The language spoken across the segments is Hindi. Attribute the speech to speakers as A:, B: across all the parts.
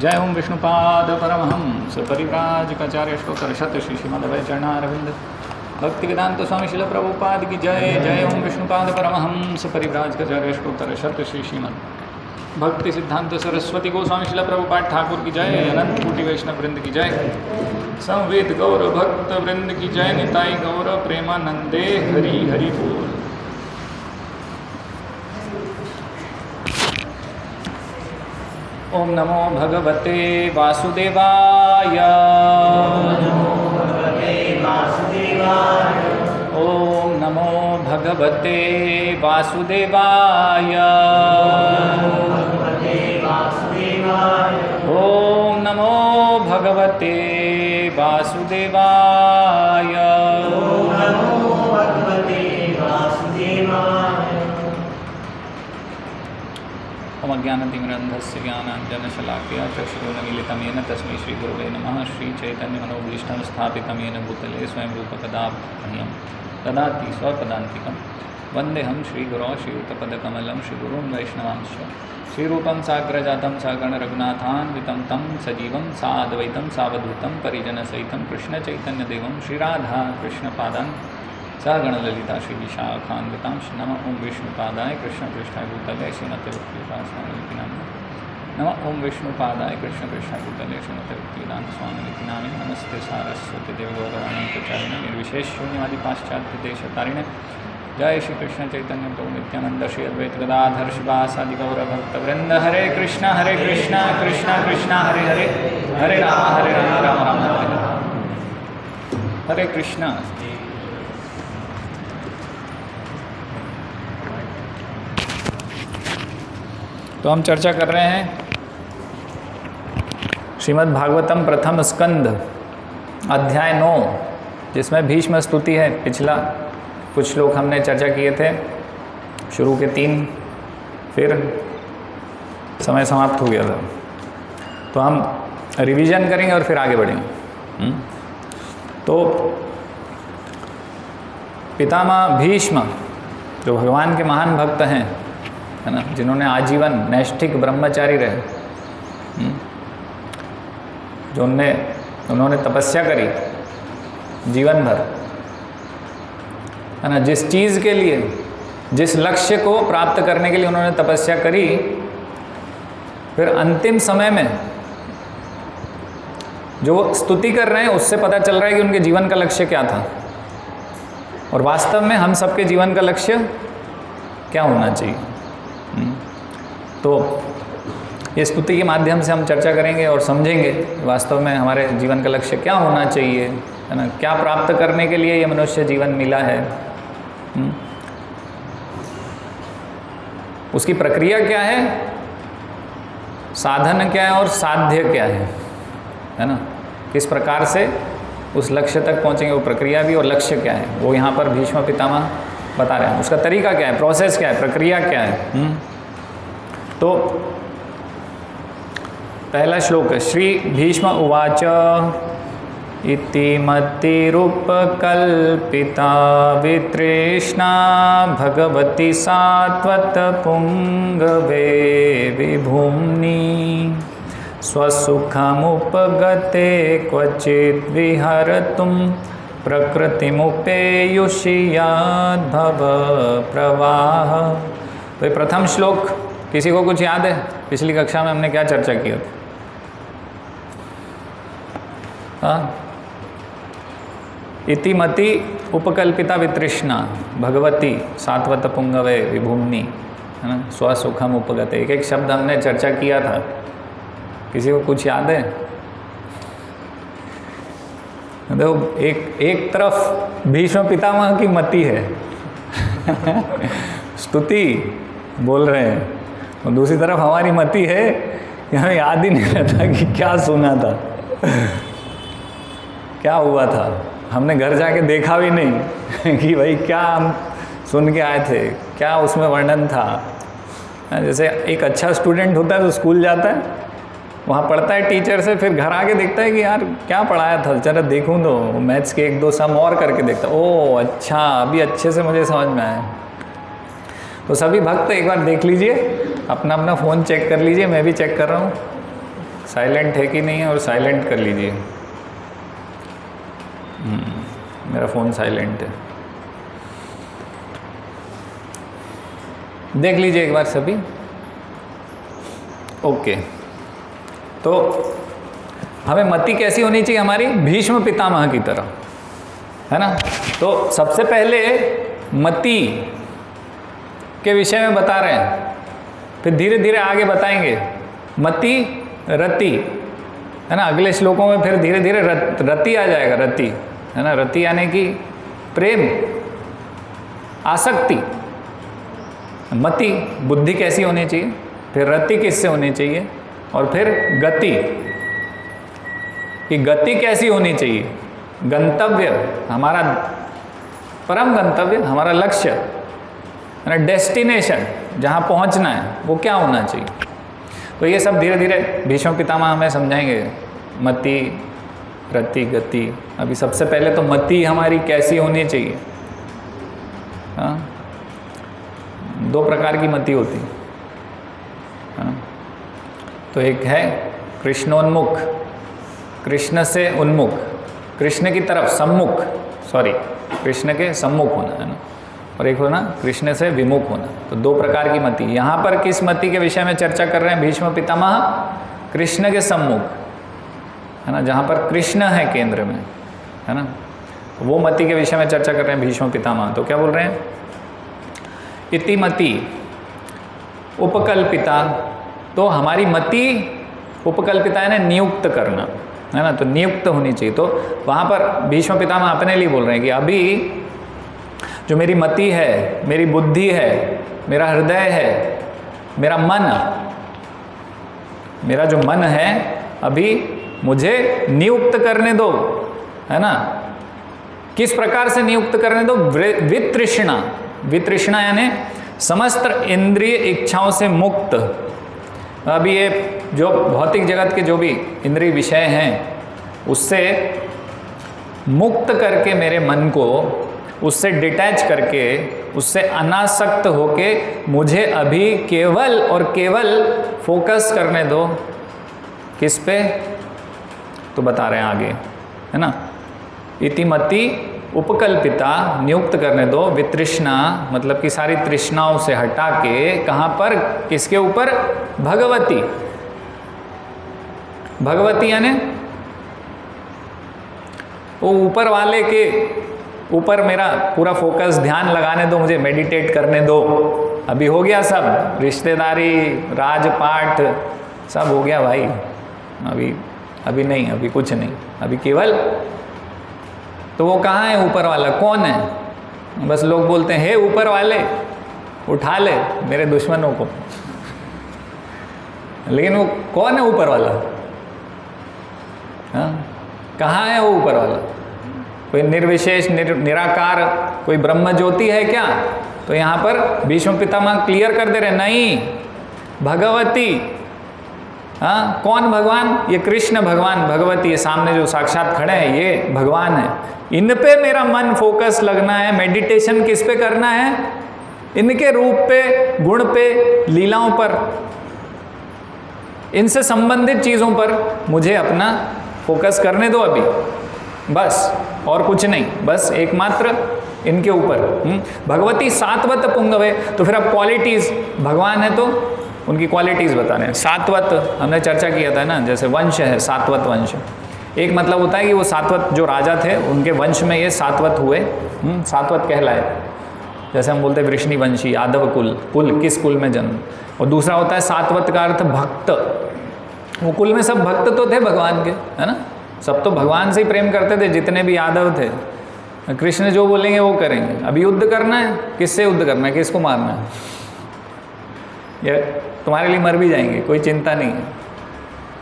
A: जय ओम विष्णुपाद परमहंस परिव्राजकाचार्य स्तोत्र शत श्री श्रीमद्वै चरणारविंद भक्ति वेदांत स्वामी शिल प्रभुपाद की जय। जय ओम विष्णुपाद परमहंस परिव्राजकाचार्य स्तोत्र शत श्री श्रीमद् भक्ति सिद्धांत सरस्वती गोस्वामी शिल प्रभुपाद ठाकुर की जय। अनंत कोटि वैष्णव वृंद की जय। संवेद गौर भक्त वृंद की जय। निताई गौर प्रेमानंदे हरि हरि बोल। ओम नमो भगवते वासुदेवाय। ओम नमो भगवते वासुदेवाय। ओम नमो भगवते वासुदेवाय। ओम अज्ञानतिमिरन्धस्य ज्ञानाञ्जनशलाकया चक्षुरुन्मीलितं येन तस्मै श्रीगुरवे नमः। श्रीचैतन्यमनोभीष्टं स्थापितं येन भूतले स्वयं रूपकदा मह्यं ददाति स्वपदान्तिकं। वन्देऽहं श्रीगुरो श्रीयुतपदकमलं श्रीगुरून् वैष्णवांश्च। श्रीरूपं साग्रजातं सगणरघुनाथान्वितं तं सजीवं साद्वैतं सावधूतं परिजनसहितं कृष्णचैतन्यदेवं श्रीराधा कृष्णपादान् सगणललिता श्रीविशाखान्वितां नमः ओं विष्णुपादाय कृष्णपृष्ठाय भूतले श्रीमते भक्तिवेदान्त नामिने। नमः ओं विष्णुपादाय कृष्णपृष्ठाय भूतले श्रीमते भक्तिवेदान्त स्वामिनिति नामिने। नमस्ते सारस्वती देवी गौरवाणी प्रचारिणे निर्विशेष शून्यवादी पाश्चात्य देशतारिणे। जय श्री कृष्ण चैतन्य प्रभु नित्यानंद श्री अद्वैत गदाधर शिवासादि गौर भक्तवृंद। हरे कृष्णा कृष्णा कृष्णा हरे हरे, हरे राम राम राम हरे हरे कृष्णा। तो हम चर्चा कर रहे हैं श्रीमद् भागवतम प्रथम स्कंद अध्याय 9, जिसमें भीष्म स्तुति है। पिछला कुछ श्लोक हमने चर्चा किए थे, शुरू के 3, फिर समय समाप्त हो गया था। तो हम रिवीजन करेंगे और फिर आगे बढ़ेंगे। तो पितामह भीष्म जो भगवान के महान भक्त हैं, है ना, जिन्होंने आजीवन नैष्ठिक ब्रह्मचारी रहे, जो उन्होंने तपस्या करी जीवन भर, है ना, जिस चीज़ के लिए, जिस लक्ष्य को प्राप्त करने के लिए उन्होंने तपस्या करी, फिर अंतिम समय में जो स्तुति कर रहे हैं उससे पता चल रहा है कि उनके जीवन का लक्ष्य क्या था और वास्तव में हम सबके जीवन का लक्ष्य क्या होना चाहिए। तो ये स्तुति के माध्यम से हम चर्चा करेंगे और समझेंगे वास्तव में हमारे जीवन का लक्ष्य क्या होना चाहिए, है ना, क्या प्राप्त करने के लिए ये मनुष्य जीवन मिला है, उसकी प्रक्रिया क्या है, साधन क्या है और साध्य क्या है ना, किस प्रकार से उस लक्ष्य तक पहुंचेंगे, वो प्रक्रिया भी और लक्ष्य क्या है, वो यहाँ पर भीष्म पितामह बता रहे हैं। उसका तरीका क्या है, प्रोसेस क्या है, प्रक्रिया क्या है। तो पहला श्लोक है, श्री भीष्म उवाच इति मतिरुपकल्पिता वितृष्णा भगवती सात्वत पुंगवे विभूम्नि स्वसुखमुपगते क्वचित् विहरतुं प्रकृतिमुपेयुषियाद्भव प्रवाह। तो ये प्रथम श्लोक किसी को कुछ याद है? पिछली कक्षा में हमने क्या चर्चा की थी? हाँ, इतिमति उपकल्पिता वितृष्णा भगवती सात्वत पुंगवे विभूम्नि, है ना, स्वसुखम उपगते। एक शब्द हमने चर्चा किया था, किसी को कुछ याद है? देखो, एक तरफ भीष्म पितामह की मति है स्तुति बोल रहे हैं, और दूसरी तरफ हमारी मति है कि हमें याद ही नहीं रहता कि क्या सुना था क्या हुआ था। हमने घर जाके देखा भी नहीं कि भाई क्या हम सुन के आए थे, क्या उसमें वर्णन था। जैसे एक अच्छा स्टूडेंट होता है तो स्कूल जाता है, वहाँ पढ़ता है टीचर से, फिर घर आके देखता है कि यार क्या पढ़ाया था, जरा देखूँ तो मैथ्स के 1-2 सम और करके देखता, ओह अच्छा अभी अच्छे से मुझे समझ में आया। तो सभी भक्त एक बार देख लीजिए, अपना अपना फ़ोन चेक कर लीजिए, मैं भी चेक कर रहा हूँ, साइलेंट है कि नहीं है, और साइलेंट कर लीजिए। मेरा फ़ोन साइलेंट है, देख लीजिए एक बार सभी। ओके, तो हमें मति कैसी होनी चाहिए? हमारी भीष्म पितामह की तरह, है ना। तो सबसे पहले मति के विषय में बता रहे हैं, फिर धीरे धीरे आगे बताएंगे मति रति, है ना। अगले श्लोकों में फिर धीरे धीरे रति आ जाएगा, रति, है ना। रति यानी कि प्रेम, आसक्ति। मति बुद्धि कैसी होनी चाहिए, फिर रति किससे होनी चाहिए, और फिर गति कि गति कैसी होनी चाहिए। गंतव्य, हमारा परम गंतव्य, हमारा लक्ष्य, है ना, डेस्टिनेशन, जहाँ पहुँचना है वो क्या होना चाहिए। तो ये सब धीरे धीरे भीष्म पितामह हमें समझाएंगे, मति रति गति। अभी सबसे पहले तो मति हमारी कैसी होनी चाहिए। हाँ, दो प्रकार की मति होती है ना। तो एक है कृष्णोन्मुख, कृष्ण से उन्मुख, कृष्ण की तरफ सम्मुख, सॉरी कृष्ण के सम्मुख होना, है ना। और एक होना कृष्ण से विमुख होना। तो दो प्रकार की मति। यहाँ पर किस मति के विषय में चर्चा कर रहे हैं भीष्म पितामह? कृष्ण के सम्मुख, है ना, जहाँ पर कृष्ण है केंद्र में, है ना। वो मति के विषय में चर्चा कर रहे हैं भीष्म पितामह। तो क्या बोल रहे हैं? इति मति उपकल्पिता। तो हमारी मति उपकल्पिता है ना, नियुक्त करना, है ना। तो नियुक्त होनी चाहिए। तो वहाँ पर भीष्म पितामह अपने लिए बोल रहे हैं कि अभी जो मेरी मति है, मेरी बुद्धि है, मेरा हृदय है, मेरा मन, मेरा जो मन है अभी मुझे नियुक्त करने दो, है ना। किस प्रकार से नियुक्त करने दो? वितृष्णा। वितृष्णा यानी समस्त इंद्रिय इच्छाओं से मुक्त। अभी ये जो भौतिक जगत के जो भी इंद्रिय विषय हैं उससे मुक्त करके मेरे मन को, उससे डिटैच करके, उससे अनासक्त होके मुझे अभी केवल और केवल फोकस करने दो। किस पे? तो बता रहे हैं आगे, है ना। इति मति उपकल्पिता, नियुक्त करने दो। वितृष्णा मतलब कि सारी तृष्णाओं से हटा के, कहाँ पर? किसके ऊपर? भगवती। भगवती यानी वो ऊपर वाले के ऊपर मेरा पूरा फोकस, ध्यान लगाने दो, मुझे मेडिटेट करने दो। अभी हो गया सब, रिश्तेदारी, राजपाट सब हो गया भाई। अभी नहीं, अभी कुछ नहीं, अभी केवल। तो वो कहाँ है ऊपर वाला? कौन है? बस लोग बोलते हैं हे ऊपर वाले उठा ले मेरे दुश्मनों को, लेकिन वो कौन है ऊपर वाला? हाँ, कहाँ है वो ऊपर वाला? कोई निर्विशेष निराकार कोई ब्रह्म ज्योति है क्या? तो यहाँ पर भीष्म पितामह क्लियर कर दे रहे, नहीं, भगवती। हाँ, कौन भगवान? ये कृष्ण भगवान, भगवती, ये सामने जो साक्षात खड़े हैं ये भगवान है। इन पे मेरा मन फोकस लगना है। मेडिटेशन किस पे करना है? इनके रूप पे, गुण पे, लीलाओं पर, इनसे संबंधित चीज़ों पर मुझे अपना फोकस करने दो अभी, बस, और कुछ नहीं, बस एकमात्र इनके ऊपर। भगवती सात्वत पुंगवे। तो फिर अब क्वालिटीज़, भगवान है तो उनकी क्वालिटीज़ बता रहे हैं। सात्वत हमने चर्चा किया था ना, जैसे वंश है, सात्वत वंश। एक मतलब होता है कि वो सात्वत जो राजा थे उनके वंश में ये सात्वत हुए, सात्वत कहलाए। जैसे हम बोलते हैं वृष्णि वंशी, यादव कुल किस कुल में जन्म। और दूसरा होता है सात्वत का अर्थ भक्त। वो कुल में सब भक्त तो थे भगवान के, है ना, सब तो भगवान से ही प्रेम करते थे जितने भी यादव थे। कृष्ण जो बोलेंगे वो करेंगे। अब युद्ध करना है, किससे युद्ध करना है, किसको मारना है? ये तुम्हारे लिए मर भी जाएंगे, कोई चिंता नहीं है।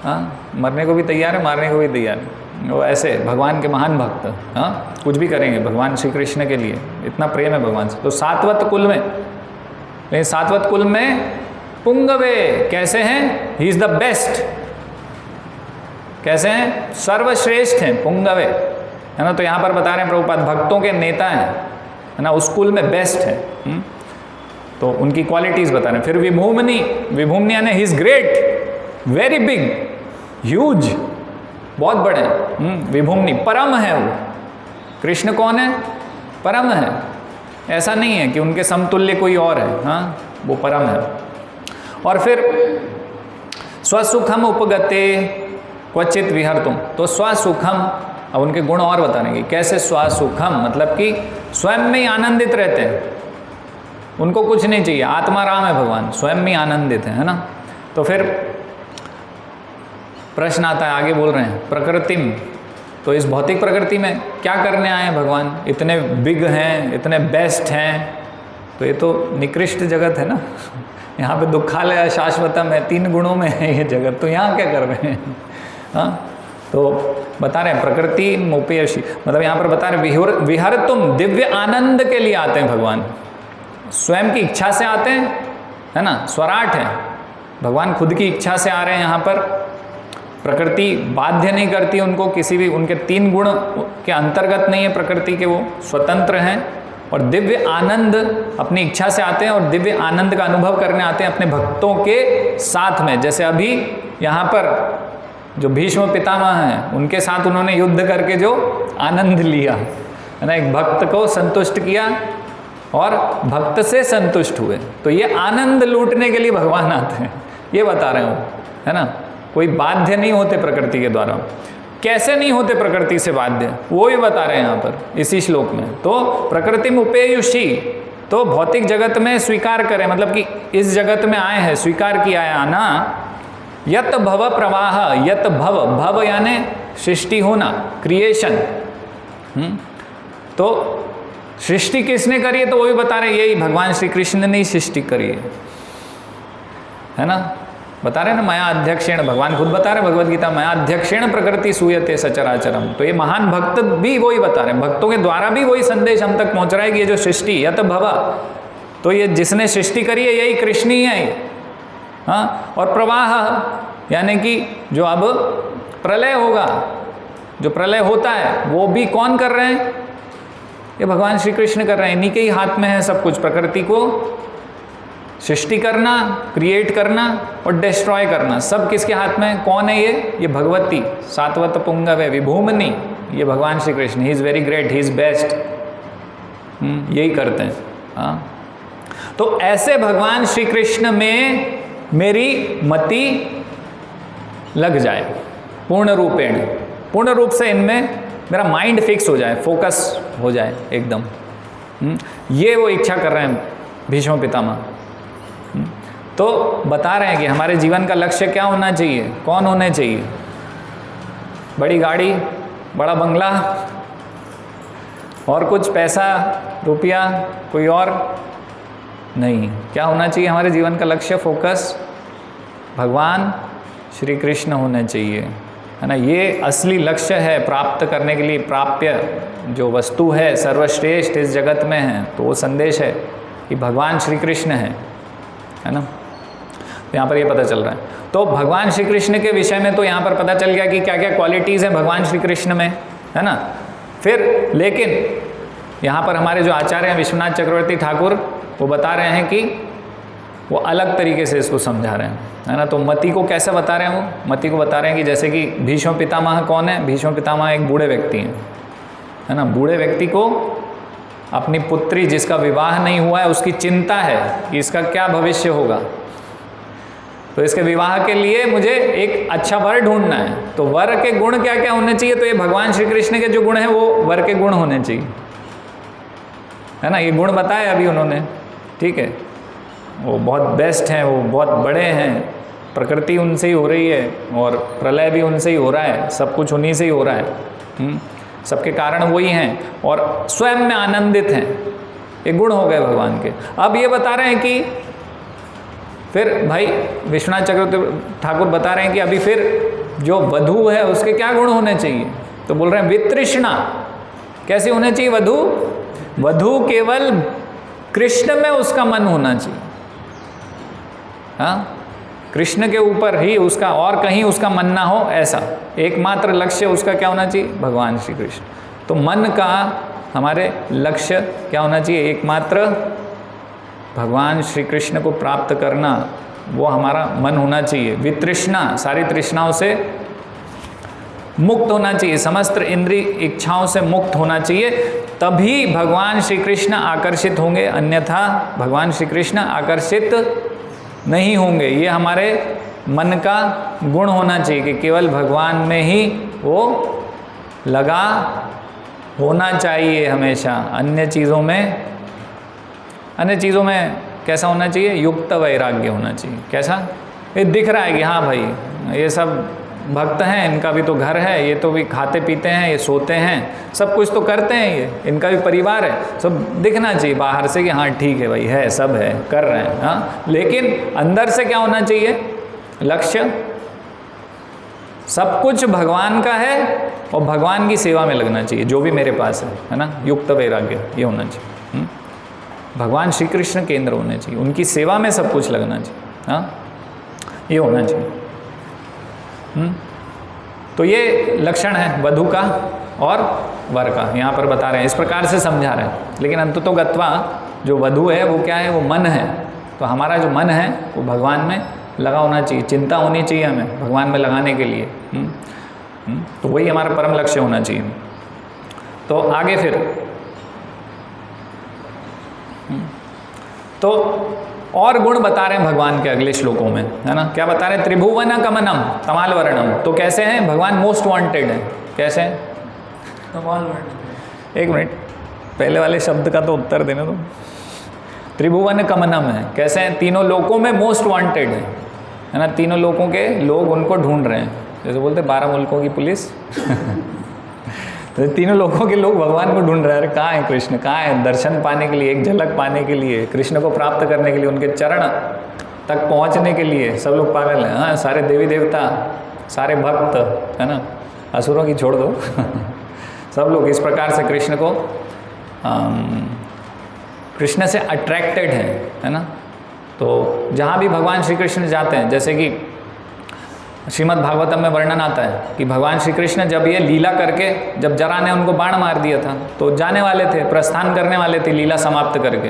A: हाँ, मरने को भी तैयार है, मारने को भी तैयार है। वो ऐसे भगवान के महान भक्त, हाँ, कुछ भी करेंगे भगवान श्री कृष्ण के लिए, इतना प्रेम है भगवान से। तो सात्वत कुल में, लेकिन सात्वत कुल में पुंगवे कैसे हैं? He is the best. कैसे हैं? सर्वश्रेष्ठ हैं, पुंगवे, है ना। तो यहाँ पर बता रहे हैं प्रभुपाद भक्तों के नेता हैं, है ना, उस कुल में बेस्ट है। तो उनकी क्वालिटीज़ बता रहे हैं। फिर विभूमनि, विभूमनि यानी he is great, very big, huge, बहुत बड़े, विभुम्नि, परम है वो। कृष्ण कौन है? परम है। ऐसा नहीं है कि उनके समतुल्य कोई और है, हाँ, वो परम है। और फिर स्वसुखम उपगते क्वचित विहर्तुम, तो स्वसुखम, अब उनके गुण और बताने, कैसे स्वसुखम, मतलब कि स्वयं में ही आनंदित रहते हैं, उनको कुछ नहीं चाहिए, आत्माराम है भगवान, स्वयं में ही आनंदित है ना। तो फिर प्रश्न आता है, आगे बोल रहे हैं प्रकृतिम, तो इस भौतिक प्रकृति में क्या करने आए हैं भगवान? इतने बिग हैं, इतने बेस्ट हैं, तो ये तो निकृष्ट जगत है ना। यहाँ पे दुखालय शाश्वतम है, 3 गुणों में है ये जगत, तो यहाँ क्या कर रहे हैं? हाँ, तो बता रहे हैं प्रकृति मोपेयशी, मतलब यहाँ पर बता रहे विहर तुम, दिव्य आनंद के लिए आते हैं भगवान, स्वयं की इच्छा से आते हैं, है ना, स्वराट है भगवान, खुद की इच्छा से आ रहे हैं यहाँ पर। प्रकृति बाध्य नहीं करती उनको किसी भी, उनके 3 गुण के अंतर्गत नहीं है प्रकृति के, वो स्वतंत्र हैं। और दिव्य आनंद अपनी इच्छा से आते हैं, और दिव्य आनंद का अनुभव करने आते हैं अपने भक्तों के साथ में। जैसे अभी यहाँ पर जो भीष्म पितामह हैं, उनके साथ उन्होंने युद्ध करके जो आनंद लिया है ना, एक भक्त को संतुष्ट किया और भक्त से संतुष्ट हुए, तो ये आनंद लूटने के लिए भगवान आते हैं, ये बता रहे हो, है ना। कोई बाध्य नहीं होते प्रकृति के द्वारा। कैसे नहीं होते प्रकृति से बाध्य, वो भी बता रहे हैं यहाँ पर इसी श्लोक में। तो प्रकृति में उपेयुषी, तो भौतिक जगत में स्वीकार करें, मतलब कि इस जगत में आए हैं, स्वीकार किया है आना। यत भव प्रवाह, यत भव, भव यानी सृष्टि होना, क्रिएशन। तो सृष्टि किसने करी है, तो वो भी बता रहे हैं, यही भगवान श्री कृष्ण ने ही सृष्टि करी है ना। बता रहे हैं ना, मया अध्यक्षेण, भगवान खुद बता रहे हैं भगवद गीता, मया अध्यक्षेण प्रकृति सूयते सचराचरम। तो ये महान भक्त भी वही बता रहे हैं, भक्तों के द्वारा भी वही संदेश हम तक पहुंच रहा है कि ये जो सृष्टि यत भव, तो ये जिसने सृष्टि करी है यही कृष्ण ही है। हाँ, और प्रवाह यानी कि जो अब प्रलय होगा, जो प्रलय होता है वो भी कौन कर रहे हैं? ये भगवान श्री कृष्ण कर रहे हैं, इन्हीं के ही हाथ में है सब कुछ। प्रकृति को सृष्टि करना, क्रिएट करना और डिस्ट्रॉय करना, सब किसके हाथ में है? कौन है ये भगवती, सात्वत पुंगव है, विभूमनि, ये भगवान Shri Krishna. He is very great, he is best, यही करते हैं। हाँ, तो ऐसे भगवान श्री कृष्ण में मेरी मति लग जाए पूर्ण रूपेण, पूर्ण रूप से इनमें मेरा माइंड फिक्स हो जाए, फोकस हो जाए एकदम। ये वो इच्छा कर रहे हैं भीष्म पितामह। तो बता रहे हैं कि हमारे जीवन का लक्ष्य क्या होना चाहिए, कौन होने चाहिए? बड़ी गाड़ी, बड़ा बंगला और कुछ पैसा रुपया, कोई और नहीं। क्या होना चाहिए हमारे जीवन का लक्ष्य, फोकस? भगवान श्री कृष्ण होने चाहिए, है ना। ये असली लक्ष्य है प्राप्त करने के लिए, प्राप्य जो वस्तु है सर्वश्रेष्ठ इस जगत में है, तो वो संदेश है कि भगवान श्री कृष्ण है ना। तो यहाँ पर ये पता चल रहा है। तो भगवान श्री कृष्ण के विषय में तो यहाँ पर पता चल गया कि क्या क्या क्वालिटीज़ हैं भगवान श्री कृष्ण में, है ना। फिर लेकिन यहाँ पर हमारे जो आचार्य हैं विश्वनाथ चक्रवर्ती ठाकुर, वो बता रहे हैं कि वो अलग तरीके से इसको समझा रहे हैं, है ना। तो मति को कैसे बता रहे हैं? वो मति को बता रहे हैं कि जैसे कि भीष्म पितामह कौन है? भीष्म पितामह एक बूढ़े व्यक्ति हैं, है ना। बूढ़े व्यक्ति को अपनी पुत्री जिसका विवाह नहीं हुआ है उसकी चिंता है कि इसका क्या भविष्य होगा, तो इसके विवाह के लिए मुझे एक अच्छा वर ढूंढना है। तो वर के गुण क्या क्या होने चाहिए? तो ये भगवान श्री कृष्ण के जो गुण हैं वो वर के गुण होने चाहिए, है ना। ये गुण बताए अभी उन्होंने, ठीक है। वो बहुत बेस्ट हैं, वो बहुत बड़े हैं, प्रकृति उनसे ही हो रही है और प्रलय भी उनसे ही हो रहा है, सब कुछ उन्हीं से ही हो रहा है, सबके कारण वही हैं और स्वयं में आनंदित हैं। ये गुण हो गए भगवान के। अब ये बता रहे हैं कि फिर भाई विश्वनाथ चक्रवर्ती ठाकुर बता रहे हैं कि अभी फिर जो वधू है उसके क्या गुण होने चाहिए? तो बोल रहे हैं वितृष्णा। कैसी होने चाहिए वधू? वधू केवल कृष्ण में उसका मन होना चाहिए, हाँ, कृष्ण के ऊपर ही उसका, और कहीं उसका मन ना हो, ऐसा एकमात्र लक्ष्य उसका क्या होना चाहिए? भगवान श्री कृष्ण। तो मन का हमारे लक्ष्य क्या होना चाहिए? एकमात्र भगवान श्री कृष्ण को प्राप्त करना, वो हमारा मन होना चाहिए। वितृष्णा, सारी तृष्णाओं से मुक्त होना चाहिए, समस्त इंद्रिय इच्छाओं से मुक्त होना चाहिए, तभी भगवान श्री कृष्ण आकर्षित होंगे, अन्यथा भगवान श्री कृष्ण आकर्षित नहीं होंगे। ये हमारे मन का गुण होना चाहिए कि केवल भगवान में ही वो लगा होना चाहिए हमेशा। अन्य चीज़ों में कैसा होना चाहिए? युक्त वैराग्य होना चाहिए। कैसा? ये दिख रहा है कि हाँ भाई ये सब भक्त हैं, इनका भी तो घर है, ये तो भी खाते पीते हैं, ये सोते हैं, सब कुछ तो करते हैं, ये इनका भी परिवार है, सब दिखना चाहिए बाहर से कि हाँ ठीक है भाई, है, सब है, कर रहे हैं। हाँ, लेकिन अंदर से क्या होना चाहिए? लक्ष्य सब कुछ भगवान का है और भगवान की सेवा में लगना चाहिए, जो भी मेरे पास है ना, युक्त वैराग्य ये होना चाहिए। भगवान श्री कृष्ण केंद्र होने चाहिए, उनकी सेवा में सब कुछ लगना चाहिए। हाँ, ये होना चाहिए। तो ये लक्षण है वधू का और वर का, यहाँ पर बता रहे हैं, इस प्रकार से समझा रहे हैं। लेकिन अंततोगत्वा जो वधू है वो क्या है? वो मन है। तो हमारा जो मन है वो भगवान में लगा होना चाहिए, चिंता होनी चाहिए हमें भगवान में लगाने के लिए। तो वही हमारा परम लक्ष्य होना चाहिए। तो आगे फिर तो और गुण बता रहे हैं भगवान के अगले श्लोकों में, है ना। क्या बता रहे हैं? त्रिभुवन कमनम तमाल वर्णम। तो कैसे हैं भगवान? मोस्ट वांटेड है। कैसे हैं?
B: तमाल वर्णम।
A: एक मिनट, पहले वाले शब्द का तो उत्तर देना दो। त्रिभुवन कमनम है, कैसे हैं? तीनों लोकों में मोस्ट वांटेड है ना। तीनों लोकों के लोग उनको ढूंढ रहे हैं, जैसे बोलते 12 मुल्कों की पुलिस तो तीनों लोगों के लोग भगवान को ढूंढ रहे हैं। अरे कहाँ है कृष्ण, कहाँ है? दर्शन पाने के लिए, एक झलक पाने के लिए, कृष्ण को प्राप्त करने के लिए, उनके चरण तक पहुँचने के लिए सब लोग पागल हैं। हाँ, सारे देवी देवता, सारे भक्त, है ना, असुरों की छोड़ दो सब लोग इस प्रकार से कृष्ण को कृष्ण से अट्रैक्टेड है ना। तो जहाँ भी भगवान श्री कृष्ण जाते हैं, जैसे कि श्रीमद् भागवतम में वर्णन आता है कि भगवान श्री कृष्ण जब ये लीला करके, जब जरा ने उनको बाण मार दिया था तो जाने वाले थे, प्रस्थान करने वाले थे लीला समाप्त करके,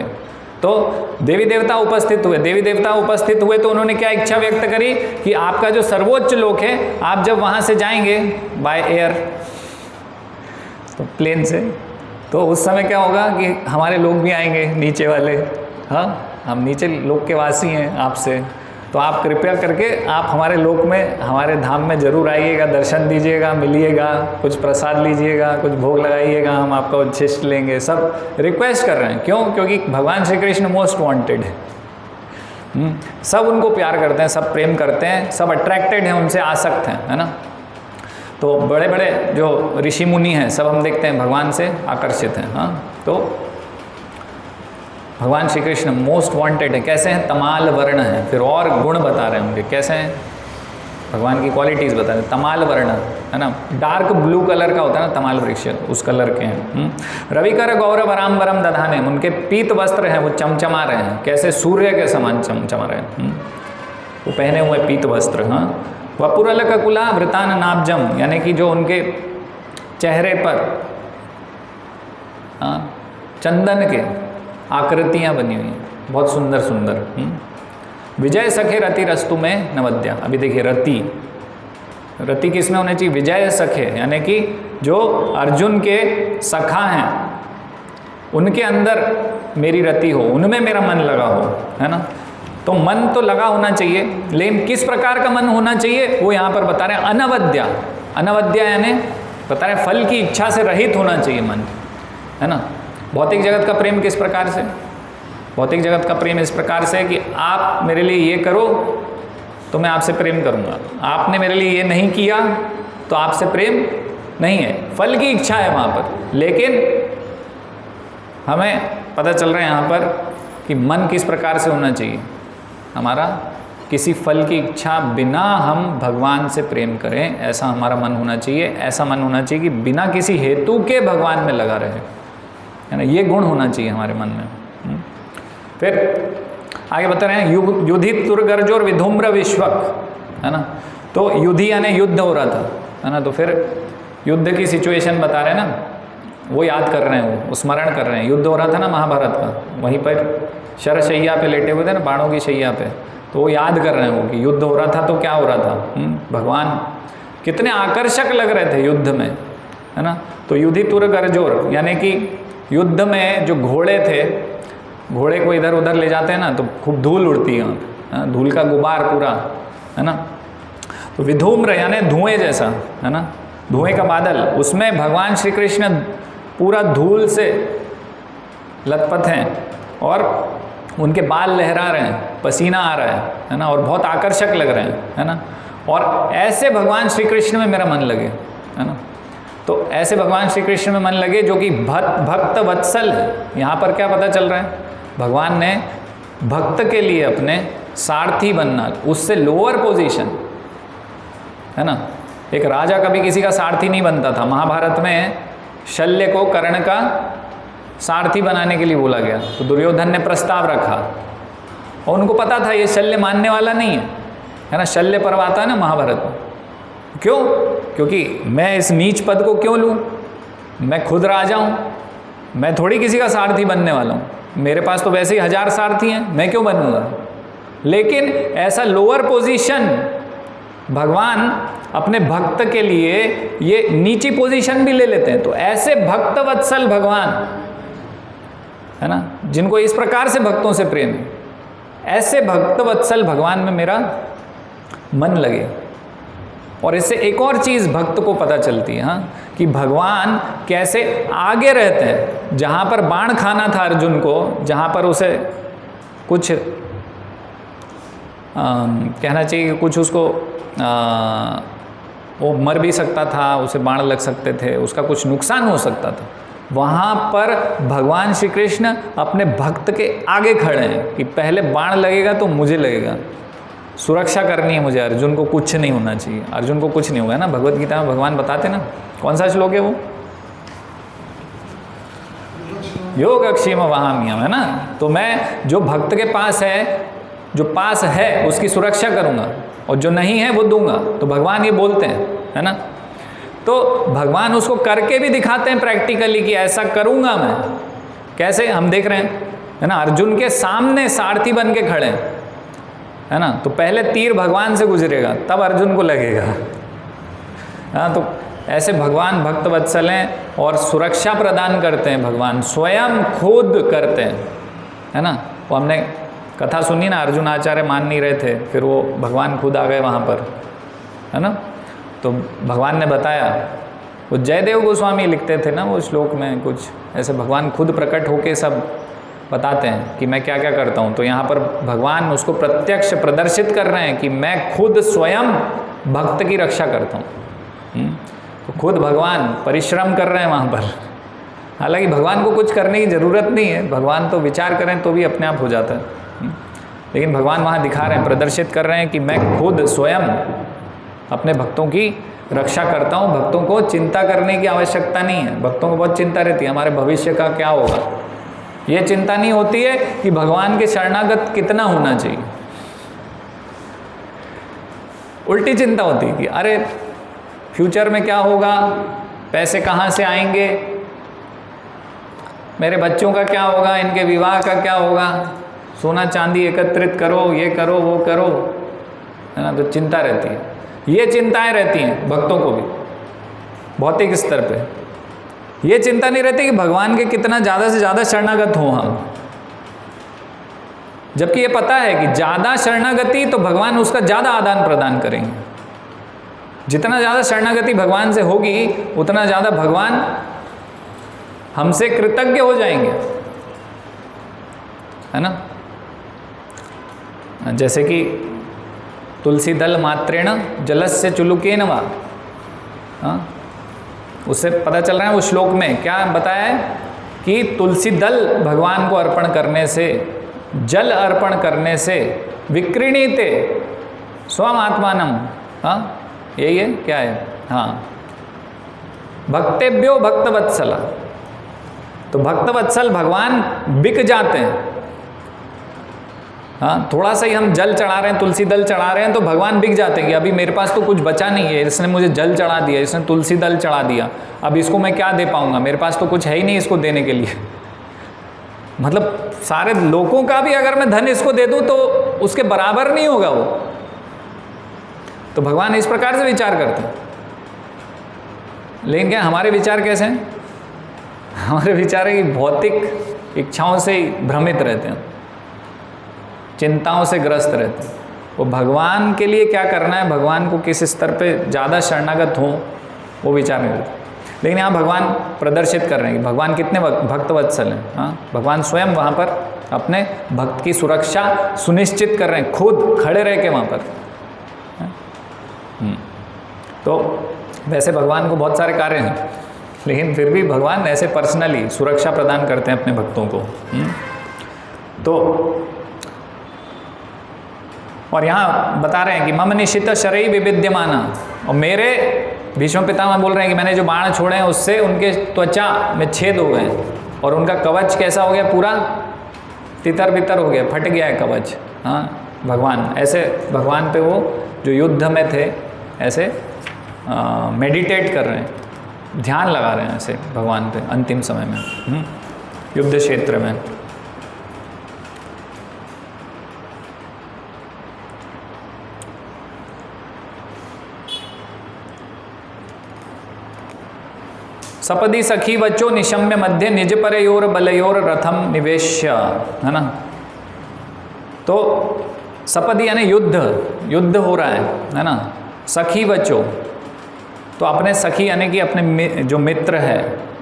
A: तो देवी देवता उपस्थित हुए। देवी देवता उपस्थित हुए तो उन्होंने क्या इच्छा व्यक्त करी कि आपका जो सर्वोच्च लोक है, आप जब वहाँ से जाएंगे बाय एयर, तो प्लेन से, तो उस समय क्या होगा कि हमारे लोग भी आएंगे नीचे वाले। हाँ, हम नीचे लोक के वासी हैं आपसे, तो आप कृपया करके आप हमारे लोक में, हमारे धाम में जरूर आइएगा, दर्शन दीजिएगा, मिलिएगा, कुछ प्रसाद लीजिएगा, कुछ भोग लगाइएगा, हम आपका उच्छिष्ट लेंगे। सब रिक्वेस्ट कर रहे हैं। क्यों? क्योंकि भगवान श्री कृष्ण मोस्ट वांटेड है। सब उनको प्यार करते हैं, सब प्रेम करते हैं, सब अट्रैक्टेड हैं, उनसे आसक्त हैं, है ना। तो बड़े बड़े जो ऋषि मुनि हैं सब हम देखते हैं भगवान से आकर्षित हैं। हाँ, तो भगवान श्री कृष्ण मोस्ट वांटेड है। कैसे हैं? तमाल वर्ण है। फिर और गुण बता रहे हैं उनके, कैसे हैं भगवान की क्वालिटीज़ बता रहे हैं। तमाल वर्ण है ना, डार्क ब्लू कलर का होता है ना तमाल वृक्ष, उस कलर के हैं। रविकर गौरव रामवरम दधाने, उनके पीत वस्त्र हैं, वो चमचमा रहे हैं, कैसे सूर्य के समान चमचमा रहे हैं। वो पहने हुए पीत वस्त्र। हाँ, वपुरल ककुला वृतान नाब्जम, यानी कि जो उनके चेहरे पर चंदन के आकृतियाँ बनी हुई हैं, बहुत सुंदर सुंदर। विजय सखे रति रस्तु में नवद्या। अभी देखिए रति, रति किस में होनी चाहिए? विजय सखे, यानी कि जो अर्जुन के सखा हैं उनके अंदर मेरी रति हो, उनमें मेरा मन लगा हो, है ना। तो मन तो लगा होना चाहिए, लेकिन किस प्रकार का मन होना चाहिए वो यहाँ पर बता रहे हैं। अनवद्या, अनवद्या यानी बता रहे हैं फल की इच्छा से रहित होना चाहिए मन, है ना। भौतिक जगत का प्रेम किस प्रकार से? भौतिक जगत का प्रेम इस प्रकार से कि आप मेरे लिए ये करो तो मैं आपसे प्रेम करूँगा, आपने मेरे लिए ये नहीं किया तो आपसे प्रेम नहीं है। फल की इच्छा है वहाँ पर, लेकिन हमें पता चल रहा है यहाँ पर कि मन किस प्रकार से होना चाहिए हमारा। किसी फल की इच्छा बिना हम भगवान से प्रेम करें, ऐसा हमारा मन होना चाहिए। ऐसा मन होना चाहिए कि बिना किसी हेतु के भगवान में लगा रहे, है ना। ये गुण होना चाहिए हमारे मन में। फिर आगे बता रहे हैं युधि तुरगर्जोर विधुम्र विश्वक, है ना। तो युधि यानी युद्ध हो रहा था, है ना। तो फिर युद्ध की सिचुएशन बता रहे हैं ना, वो याद कर रहे हैं, वो स्मरण कर रहे हैं। युद्ध हो रहा था ना महाभारत का, वहीं पर शरशैया पे लेटे हुए थे ना, बाणों की शैया पे, तो वो याद कर रहे हैं वो कि युद्ध हो रहा था तो क्या हो रहा था। भगवान कितने आकर्षक लग रहे थे युद्ध में, है ना। तो युधितुर गरजोर, यानी कि युद्ध में जो घोड़े थे, घोड़े को इधर उधर ले जाते हैं ना तो खूब धूल उड़ती है वहाँ पे, धूल का गुबार पूरा, है ना। तो विधूम्र यानी धुएं जैसा, है ना, धुएं का बादल, उसमें भगवान श्री कृष्ण पूरा धूल से लथपथ हैं और उनके बाल लहरा रहे हैं, पसीना आ रहा है ना, और बहुत आकर्षक लग रहे हैं, है ना। और ऐसे भगवान श्री कृष्ण में मेरा मन लगे, है ना। तो ऐसे भगवान श्री कृष्ण में मन लगे जो कि भक्त वत्सल है। यहाँ पर क्या पता चल रहा है, भगवान ने भक्त के लिए अपने सारथी बनना, उससे लोअर पोजीशन, है ना। एक राजा कभी किसी का सारथी नहीं बनता था। महाभारत में शल्य को कर्ण का सारथी बनाने के लिए बोला गया, तो दुर्योधन ने प्रस्ताव रखा और उनको पता था ये शल्य मानने वाला नहीं है ना। शल्य पर्व आता है ना महाभारत में, क्यों? क्योंकि मैं इस नीच पद को क्यों लूँ, मैं खुद राजा हूँ, मैं थोड़ी किसी का सारथी बनने वाला हूँ, मेरे पास तो वैसे ही 1000 सारथी हैं, मैं क्यों बनूंगा। लेकिन ऐसा लोअर पोजीशन भगवान अपने भक्त के लिए ये नीची पोजीशन भी ले लेते हैं। तो ऐसे भक्त वत्सल भगवान, है ना, जिनको इस प्रकार से भक्तों से प्रेम है, ऐसे भक्त वत्सल भगवान में मेरा मन लगे। और इससे एक और चीज़ भक्त को पता चलती है, हाँ, कि भगवान कैसे आगे रहते हैं। जहाँ पर बाण खाना था अर्जुन को, जहाँ पर उसे कुछ कहना चाहिए कि कुछ उसको वो मर भी सकता था, उसे बाण लग सकते थे, उसका कुछ नुकसान हो सकता था, वहाँ पर भगवान श्री कृष्ण अपने भक्त के आगे खड़े हैं कि पहले बाण लगेगा तो मुझे लगेगा, सुरक्षा करनी है मुझे, अर्जुन को कुछ नहीं होना चाहिए, अर्जुन को कुछ नहीं होगा ना। भगवत गीता में भगवान बताते ना, कौन सा श्लोक है वो, योग अक्षीम वहाम्यम, है ना। तो मैं जो भक्त के पास है, जो पास है उसकी सुरक्षा करूंगा, और जो नहीं है वो दूंगा। तो भगवान ये बोलते हैं, है ना। तो भगवान उसको करके भी दिखाते हैं प्रैक्टिकली कि ऐसा करूंगा मैं। कैसे, हम देख रहे हैं, है ना, अर्जुन के सामने सारथी बन के खड़े हैं, है ना। तो पहले तीर भगवान से गुजरेगा तब अर्जुन को लगेगा, हाँ। तो ऐसे भगवान भक्त वत्सल हैं और सुरक्षा प्रदान करते हैं, भगवान स्वयं खुद करते हैं, है ना। वो हमने कथा सुनी ना, अर्जुन आचार्य मान नहीं रहे थे, फिर वो भगवान खुद आ गए वहाँ पर, है ना। तो भगवान ने बताया, वो जयदेव गोस्वामी लिखते थे ना वो श्लोक में, कुछ ऐसे भगवान खुद प्रकट होके सब बताते हैं कि मैं क्या क्या करता हूँ। तो यहाँ पर भगवान उसको प्रत्यक्ष प्रदर्शित कर रहे हैं कि मैं खुद स्वयं भक्त की रक्षा करता हूँ। तो खुद भगवान परिश्रम कर रहे हैं वहाँ पर। हालांकि भगवान को कुछ करने की ज़रूरत नहीं है, भगवान तो विचार करें तो भी अपने आप हो जाता है, लेकिन भगवान वहाँ दिखा रहे हैं, प्रदर्शित कर रहे हैं कि मैं खुद स्वयं अपने भक्तों की रक्षा करता हूँ। भक्तों को चिंता करने की आवश्यकता नहीं है। भक्तों को बहुत चिंता रहती है, हमारे भविष्य का क्या होगा, ये चिंता नहीं होती है कि भगवान के शरणागत कितना होना चाहिए। उल्टी चिंता होती है कि अरे फ्यूचर में क्या होगा, पैसे कहाँ से आएंगे, मेरे बच्चों का क्या होगा, इनके विवाह का क्या होगा, सोना चांदी एकत्रित करो, ये करो वो करो, है ना। तो चिंता रहती है, ये चिंताएं रहती हैं भक्तों को भी भौतिक स्तर पे। ये चिंता नहीं रहती कि भगवान के कितना ज़्यादा से ज़्यादा शरणागत हों हम, जबकि ये पता है कि ज़्यादा शरणागति तो भगवान उसका ज़्यादा आदान प्रदान करेंगे। जितना ज़्यादा शरणागति भगवान से होगी उतना ज़्यादा भगवान हमसे कृतज्ञ हो जाएंगे, है ना। जैसे कि तुलसी दल मात्रेण जलस्य चुलुकेन वा, हाँ, उससे पता चल रहा है वो श्लोक में क्या बताया है कि तुलसी दल भगवान को अर्पण करने से, जल अर्पण करने से विक्रीणीते स्वम आत्मानम, हाँ यही है, क्या है, हाँ, भक्तेभ्यो भक्तवत्सला। तो भक्तवत्सल भगवान बिक जाते हैं, हाँ। थोड़ा सा ही हम जल चढ़ा रहे हैं, तुलसी दल चढ़ा रहे हैं, तो भगवान बिक जाते हैं कि अभी मेरे पास तो कुछ बचा नहीं है, इसने मुझे जल चढ़ा दिया, इसने तुलसी दल चढ़ा दिया, अब इसको मैं क्या दे पाऊंगा, मेरे पास तो कुछ है ही नहीं इसको देने के लिए। मतलब सारे लोगों का भी अगर मैं धन इसको दे दूं तो उसके बराबर नहीं होगा वो। तो भगवान इस प्रकार से विचार करते हैं लेकिन क्या हमारे विचार कैसे हैं? हमारे विचार है कि भौतिक इच्छाओं से ही भ्रमित रहते हैं, चिंताओं से ग्रस्त रहते हैं। वो भगवान के लिए क्या करना है, भगवान को किस स्तर पे ज़्यादा शरणागत हो, वो विचार नहीं करते। लेकिन यहाँ भगवान प्रदर्शित कर रहे हैं कि भगवान कितने भक्तवत्सल हैं। हाँ, भगवान स्वयं वहाँ पर अपने भक्त की सुरक्षा सुनिश्चित कर रहे हैं, खुद खड़े रह के वहाँ पर। तो वैसे भगवान को बहुत सारे कार्य हैं, लेकिन फिर भी भगवान ऐसे पर्सनली सुरक्षा प्रदान करते हैं अपने भक्तों को। तो और यहाँ बता रहे हैं कि मम निशित शरई विविद्यमाना, और मेरे भीष्म पितामह बोल रहे हैं कि मैंने जो बाण छोड़े हैं उससे उनके त्वचा में छेद हो गए और उनका कवच कैसा हो गया, पूरा तितर बितर हो गया, फट गया है कवच। हाँ, भगवान ऐसे, भगवान पे वो जो युद्ध में थे ऐसे मेडिटेट कर रहे हैं, ध्यान लगा रहे हैं ऐसे भगवान पे अंतिम समय में, युद्ध क्षेत्र में। सपदी सखी वचो निशम्य मध्य निज परयोर बलयोर रथम निवेश्य, है ना। तो सपदी यानी युद्ध हो रहा है ना। सखी वचो, तो अपने सखी यानी कि अपने जो मित्र है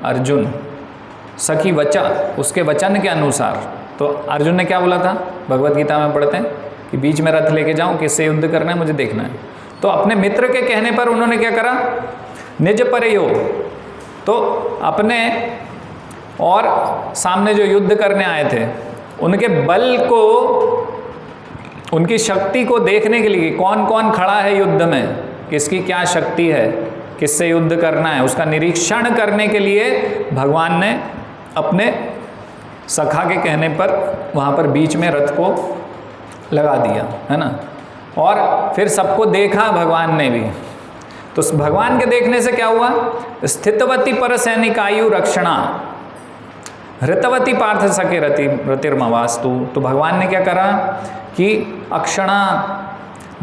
A: अर्जुन, सखी वचा, उसके वचन के अनुसार। तो अर्जुन ने क्या बोला था, भगवत गीता में पढ़ते हैं कि बीच में रथ लेके जाऊं, किससे युद्ध करना है मुझे देखना है। तो अपने मित्र के कहने पर उन्होंने क्या करा, निज परयो, तो अपने और सामने जो युद्ध करने आए थे उनके बल को, उनकी शक्ति को देखने के लिए, कौन कौन खड़ा है युद्ध में, किसकी क्या शक्ति है, किससे युद्ध करना है, उसका निरीक्षण करने के लिए भगवान ने अपने सखा के कहने पर वहाँ पर बीच में रथ को लगा दिया, है ना। और फिर सबको देखा भगवान ने भी। तो भगवान के देखने से क्या हुआ, स्थितवती पर सैनिकायु रक्षणा हृतवती पार्थ सके रतिर्मवास्तु। तो भगवान ने क्या करा कि अक्षणा,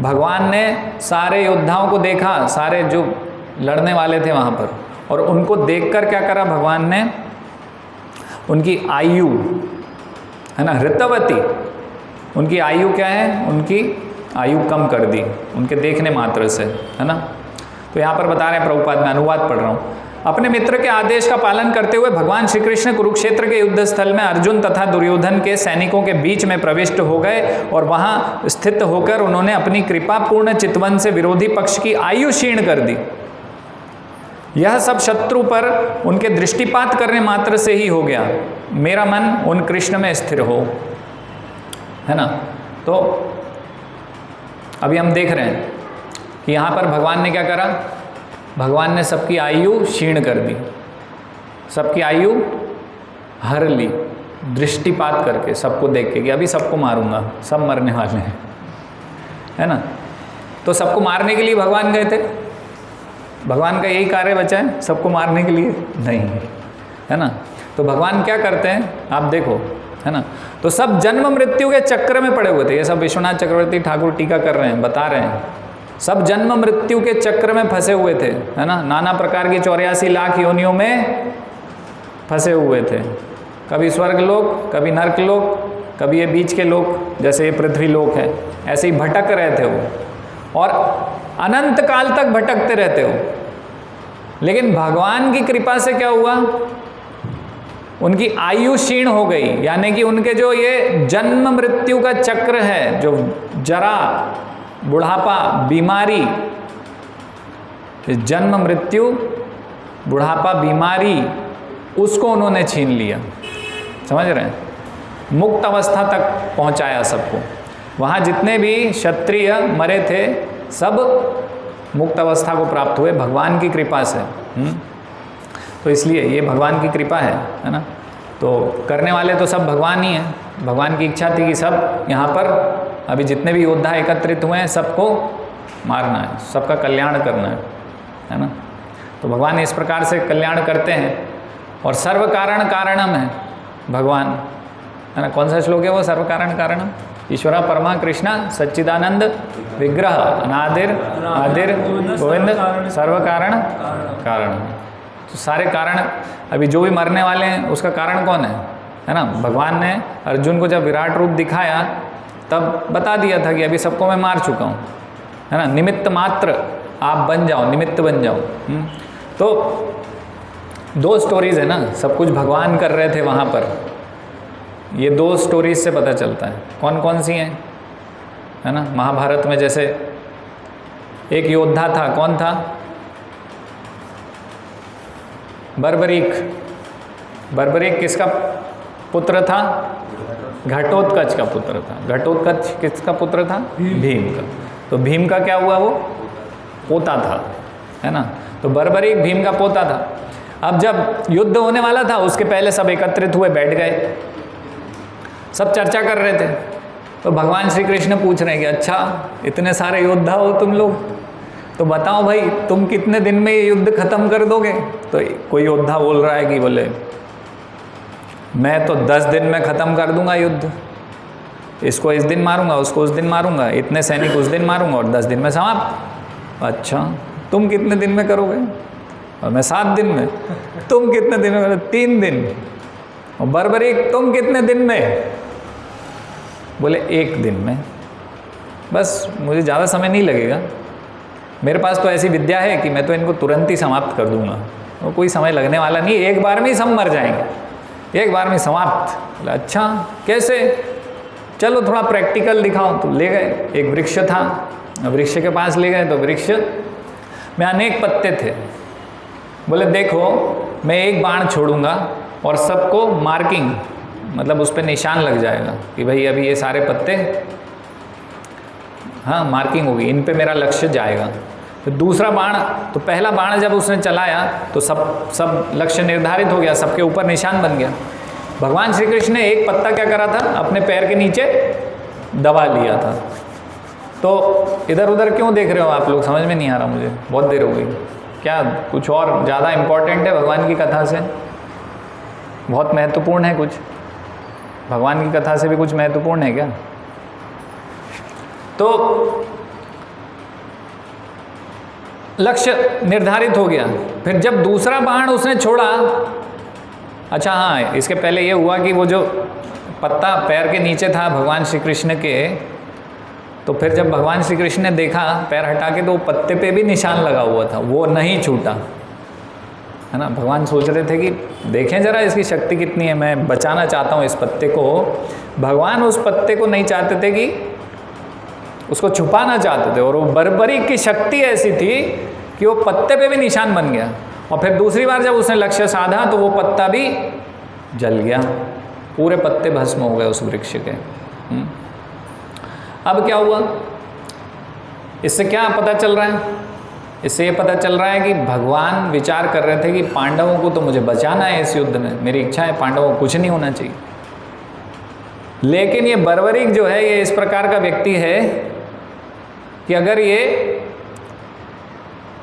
A: भगवान ने सारे योद्धाओं को देखा, सारे जो लड़ने वाले थे वहाँ पर, और उनको देखकर क्या करा भगवान ने, उनकी आयु, है ना, हृतवती, उनकी आयु क्या है, उनकी आयु कम कर दी उनके देखने मात्र से, है ना। तो यहाँ पर बता रहे हैं, प्रभुपाद में अनुवाद पढ़ रहा हूँ। अपने मित्र के आदेश का पालन करते हुए भगवान श्री कृष्ण कुरुक्षेत्र के युद्ध स्थल में अर्जुन तथा दुर्योधन के सैनिकों के बीच में प्रविष्ट हो गए और वहां स्थित होकर उन्होंने अपनी कृपा पूर्ण चितवन से विरोधी पक्ष की आयु क्षीण कर दी। यह सब शत्रु पर उनके दृष्टिपात करने मात्र से ही हो गया। मेरा मन उन कृष्ण में स्थिर हो, है ना। तो अभी हम देख रहे हैं कि यहाँ पर भगवान ने क्या करा, भगवान ने सबकी आयु क्षीण कर दी, सबकी आयु हर ली, दृष्टिपात करके, सबको देख के कि अभी सबको मारूंगा, सब मरने वाले हैं, है ना। तो सबको मारने के लिए भगवान गए थे, भगवान का यही कार्य बचा है, सबको मारने के लिए नहीं, है ना। तो भगवान क्या करते हैं आप देखो, है ना। तो सब जन्म मृत्यु के चक्र में पड़े हुए थे, ये सब विश्वनाथ चक्रवर्ती ठाकुर टीका कर रहे हैं, बता रहे हैं, सब जन्म मृत्यु के चक्र में फंसे हुए थे, है ना। नाना प्रकार की 84 लाख योनियों में फंसे हुए थे, कभी स्वर्ग लोक, कभी नर्क लोक, कभी ये बीच के लोक, जैसे ये पृथ्वी लोक है, ऐसे ही भटक रहे थे वो, और अनंत काल तक भटकते रहते हो। लेकिन भगवान की कृपा से क्या हुआ, उनकी आयु क्षीण हो गई, यानी कि उनके जो ये जन्म मृत्यु का चक्र है, जो जरा, बुढ़ापा, बीमारी, जन्म मृत्यु, बुढ़ापा, बीमारी, उसको उन्होंने छीन लिया, समझ रहे हैं, मुक्त अवस्था तक पहुंचाया सबको। वहाँ जितने भी क्षत्रिय मरे थे सब मुक्त अवस्था को प्राप्त हुए भगवान की कृपा से। तो इसलिए ये भगवान की कृपा है ना। तो करने वाले तो सब भगवान ही हैं, भगवान की इच्छा थी कि सब यहाँ पर अभी जितने भी योद्धा एकत्रित हुए हैं सबको मारना है, सबका कल्याण करना है ना। तो भगवान इस प्रकार से कल्याण करते हैं, और सर्व कारण कारणम है भगवान, है ना। कौन सा श्लोक है वो, सर्व कारण कारणम, ईश्वरा परमा कृष्णा सच्चिदानंद विग्रह अनादिर आदिर गोविंद सर्व कारण कारण। तो सारे कारण, अभी जो भी मरने वाले हैं उसका कारण कौन है ना? भगवान ने अर्जुन को जब विराट रूप दिखाया तब बता दिया था कि अभी सबको मैं मार चुका हूँ, है ना? निमित्त मात्र आप बन जाओ, निमित्त बन जाओ। तो 2 स्टोरीज है ना, सब कुछ भगवान कर रहे थे वहाँ पर। ये 2 स्टोरीज से पता चलता है। कौन कौन सी हैं, है ना? महाभारत में जैसे एक योद्धा था, कौन था? बर्बरीक। बर्बरीक किसका पुत्र था? घटोत्कच का पुत्र था। घटोत्कच किसका पुत्र था? भीम का। तो भीम का क्या हुआ? वो पोता था, है ना? तो बर्बरीक भीम का पोता था। अब जब युद्ध होने वाला था उसके पहले सब एकत्रित हुए, बैठ गए, सब चर्चा कर रहे थे। तो भगवान श्री कृष्ण पूछ रहे हैं कि अच्छा इतने सारे योद्धा हो तुम लोग, तो बताओ भाई तुम कितने दिन में ये युद्ध खत्म कर दोगे? तो कोई योद्धा बोल रहा है कि बोले मैं तो 10 दिन में ख़त्म कर दूंगा युद्ध, इसको इस दिन मारूंगा, उसको उस दिन मारूंगा, इतने सैनिक उस दिन मारूंगा और 10 दिन में समाप्त। अच्छा तुम कितने दिन में करोगे? और मैं 7 दिन में। तुम कितने दिन में करोगे? 3 दिन। और बर्बरीक तुम कितने दिन में? बोले 1 दिन में। बस मुझे ज़्यादा समय नहीं लगेगा, मेरे पास तो ऐसी विद्या है कि मैं तो इनको तुरंत ही समाप्त कर दूंगा, और कोई समय लगने वाला नहीं, एक बार में ही सब मर जाएंगे, एक बार में समाप्त। बोले अच्छा कैसे? चलो थोड़ा प्रैक्टिकल दिखाओ। तो ले गए, एक वृक्ष था, वृक्ष के पास ले गए तो वृक्ष में अनेक पत्ते थे। बोले देखो मैं एक बाण छोड़ूंगा और सबको मार्किंग, मतलब उस पर निशान लग जाएगा कि भाई अभी ये सारे पत्ते, हाँ मार्किंग होगी, इन पे मेरा लक्ष्य जाएगा। तो दूसरा बाण, तो पहला बाण जब उसने चलाया तो सब लक्ष्य निर्धारित हो गया, सबके ऊपर निशान बन गया। भगवान श्री कृष्ण ने एक पत्ता क्या करा था? अपने पैर के नीचे दबा लिया था। तो इधर उधर क्यों देख रहे हो आप लोग? समझ में नहीं आ रहा मुझे, बहुत देर हो गई। क्या कुछ और ज़्यादा इम्पोर्टेंट है भगवान की कथा से? बहुत महत्वपूर्ण है कुछ? भगवान की कथा से भी कुछ महत्वपूर्ण है क्या? तो लक्ष्य निर्धारित हो गया। फिर जब दूसरा बाण उसने छोड़ा, अच्छा हाँ इसके पहले ये हुआ कि वो जो पत्ता पैर के नीचे था भगवान श्री कृष्ण के, तो फिर जब भगवान श्री कृष्ण ने देखा पैर हटा के, तो वो पत्ते पे भी निशान लगा हुआ था, वो नहीं छूटा, है ना? भगवान सोच रहे थे कि देखें जरा इसकी शक्ति कितनी है, मैं बचाना चाहता हूँ इस पत्ते को। भगवान उस पत्ते को नहीं चाहते थे कि उसको छुपाना चाहते थे, और वो बर्बरीक की शक्ति ऐसी थी कि वो पत्ते पे भी निशान बन गया। और फिर दूसरी बार जब उसने लक्ष्य साधा तो वो पत्ता भी जल गया, पूरे पत्ते भस्म हो गए उस वृक्ष के। अब क्या हुआ? इससे क्या पता चल रहा है? इससे ये पता चल रहा है कि भगवान विचार कर रहे थे कि पांडवों को तो मुझे बचाना है इस युद्ध में, मेरी इच्छा है पांडवों को कुछ नहीं होना चाहिए। लेकिन ये बर्बरीक जो है ये इस प्रकार का व्यक्ति है कि अगर ये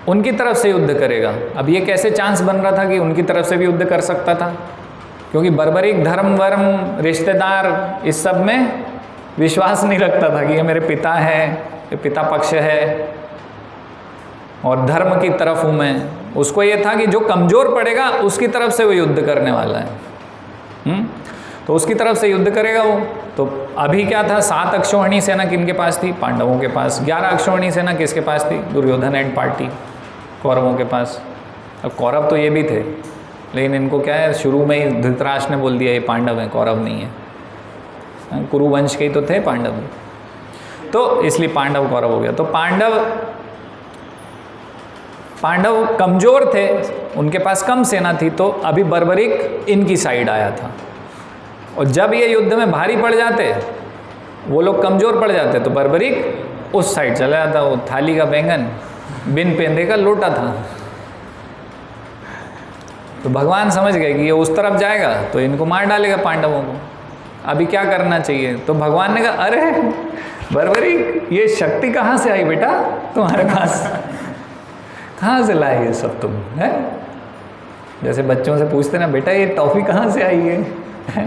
A: उनकी तरफ से युद्ध करेगा, अब ये कैसे चांस बन रहा था कि उनकी तरफ से भी युद्ध कर सकता था? क्योंकि बर्बरीक धर्म वर्म रिश्तेदार इस सब में विश्वास नहीं रखता था कि ये मेरे पिता है, ये पिता पक्ष है और धर्म की तरफ हूँ मैं। उसको ये था कि जो कमज़ोर पड़ेगा उसकी तरफ से वो युद्ध करने वाला है। तो उसकी तरफ से युद्ध करेगा वो। तो अभी क्या था? 7 अक्षौहिणी सेना किनके पास थी? पांडवों के पास। 11 अक्षौहिणी सेना किसके पास थी? दुर्योधन एंड पार्टी, कौरवों के पास। अब कौरव तो ये भी थे, लेकिन इनको क्या है, शुरू में ही धृतराष्ट्र ने बोल दिया ये पांडव हैं, कौरव नहीं है। कुरुवंश के ही तो थे पांडव, तो इसलिए पांडव कौरव हो गया। तो पांडव कमज़ोर थे, उनके पास कम सेना थी, तो अभी बर्बरीक इनकी साइड आया था। और जब ये युद्ध में भारी पड़ जाते, वो लोग कमज़ोर पड़ जाते, तो बर्बरीक उस साइड चला जाता। वो थाली का बैंगन बिन पेंदे का लोटा था। तो भगवान समझ गए कि ये उस तरफ जाएगा तो इनको मार डालेगा पांडवों को। अभी क्या करना चाहिए? तो भगवान ने कहा अरे बर्बरीक ये शक्ति कहाँ से आई बेटा तुम्हारे पास? कहाँ से लाए ये सब तुम? है जैसे बच्चों से पूछते ना, बेटा ये टॉफ़ी कहाँ से आई है?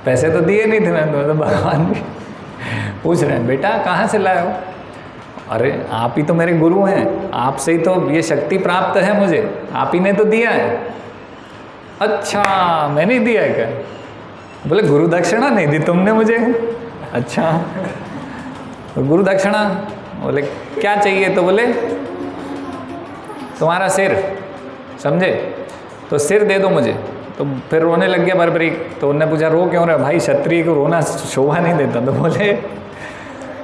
A: पैसे तो दिए नहीं थे मैंने, तो भगवान भी पूछ रहे हैं बेटा कहाँ से लाए हो? अरे आप ही तो मेरे गुरु हैं, आपसे ही तो ये शक्ति प्राप्त है मुझे, आप ही ने तो दिया है। अच्छा मैंने ही दिया है क्या? बोले गुरु दक्षिणा नहीं दी तुमने मुझे। अच्छा तो गुरु दक्षिणा, बोले क्या चाहिए? तो बोले तुम्हारा सिर, समझे, तो सिर दे दो मुझे। तो फिर रोने लग गया बर्बरीक। तो उन्होंने पूछा रो क्यों रहे? भाई क्षत्रिय को रोना शोभा नहीं देता। तो बोले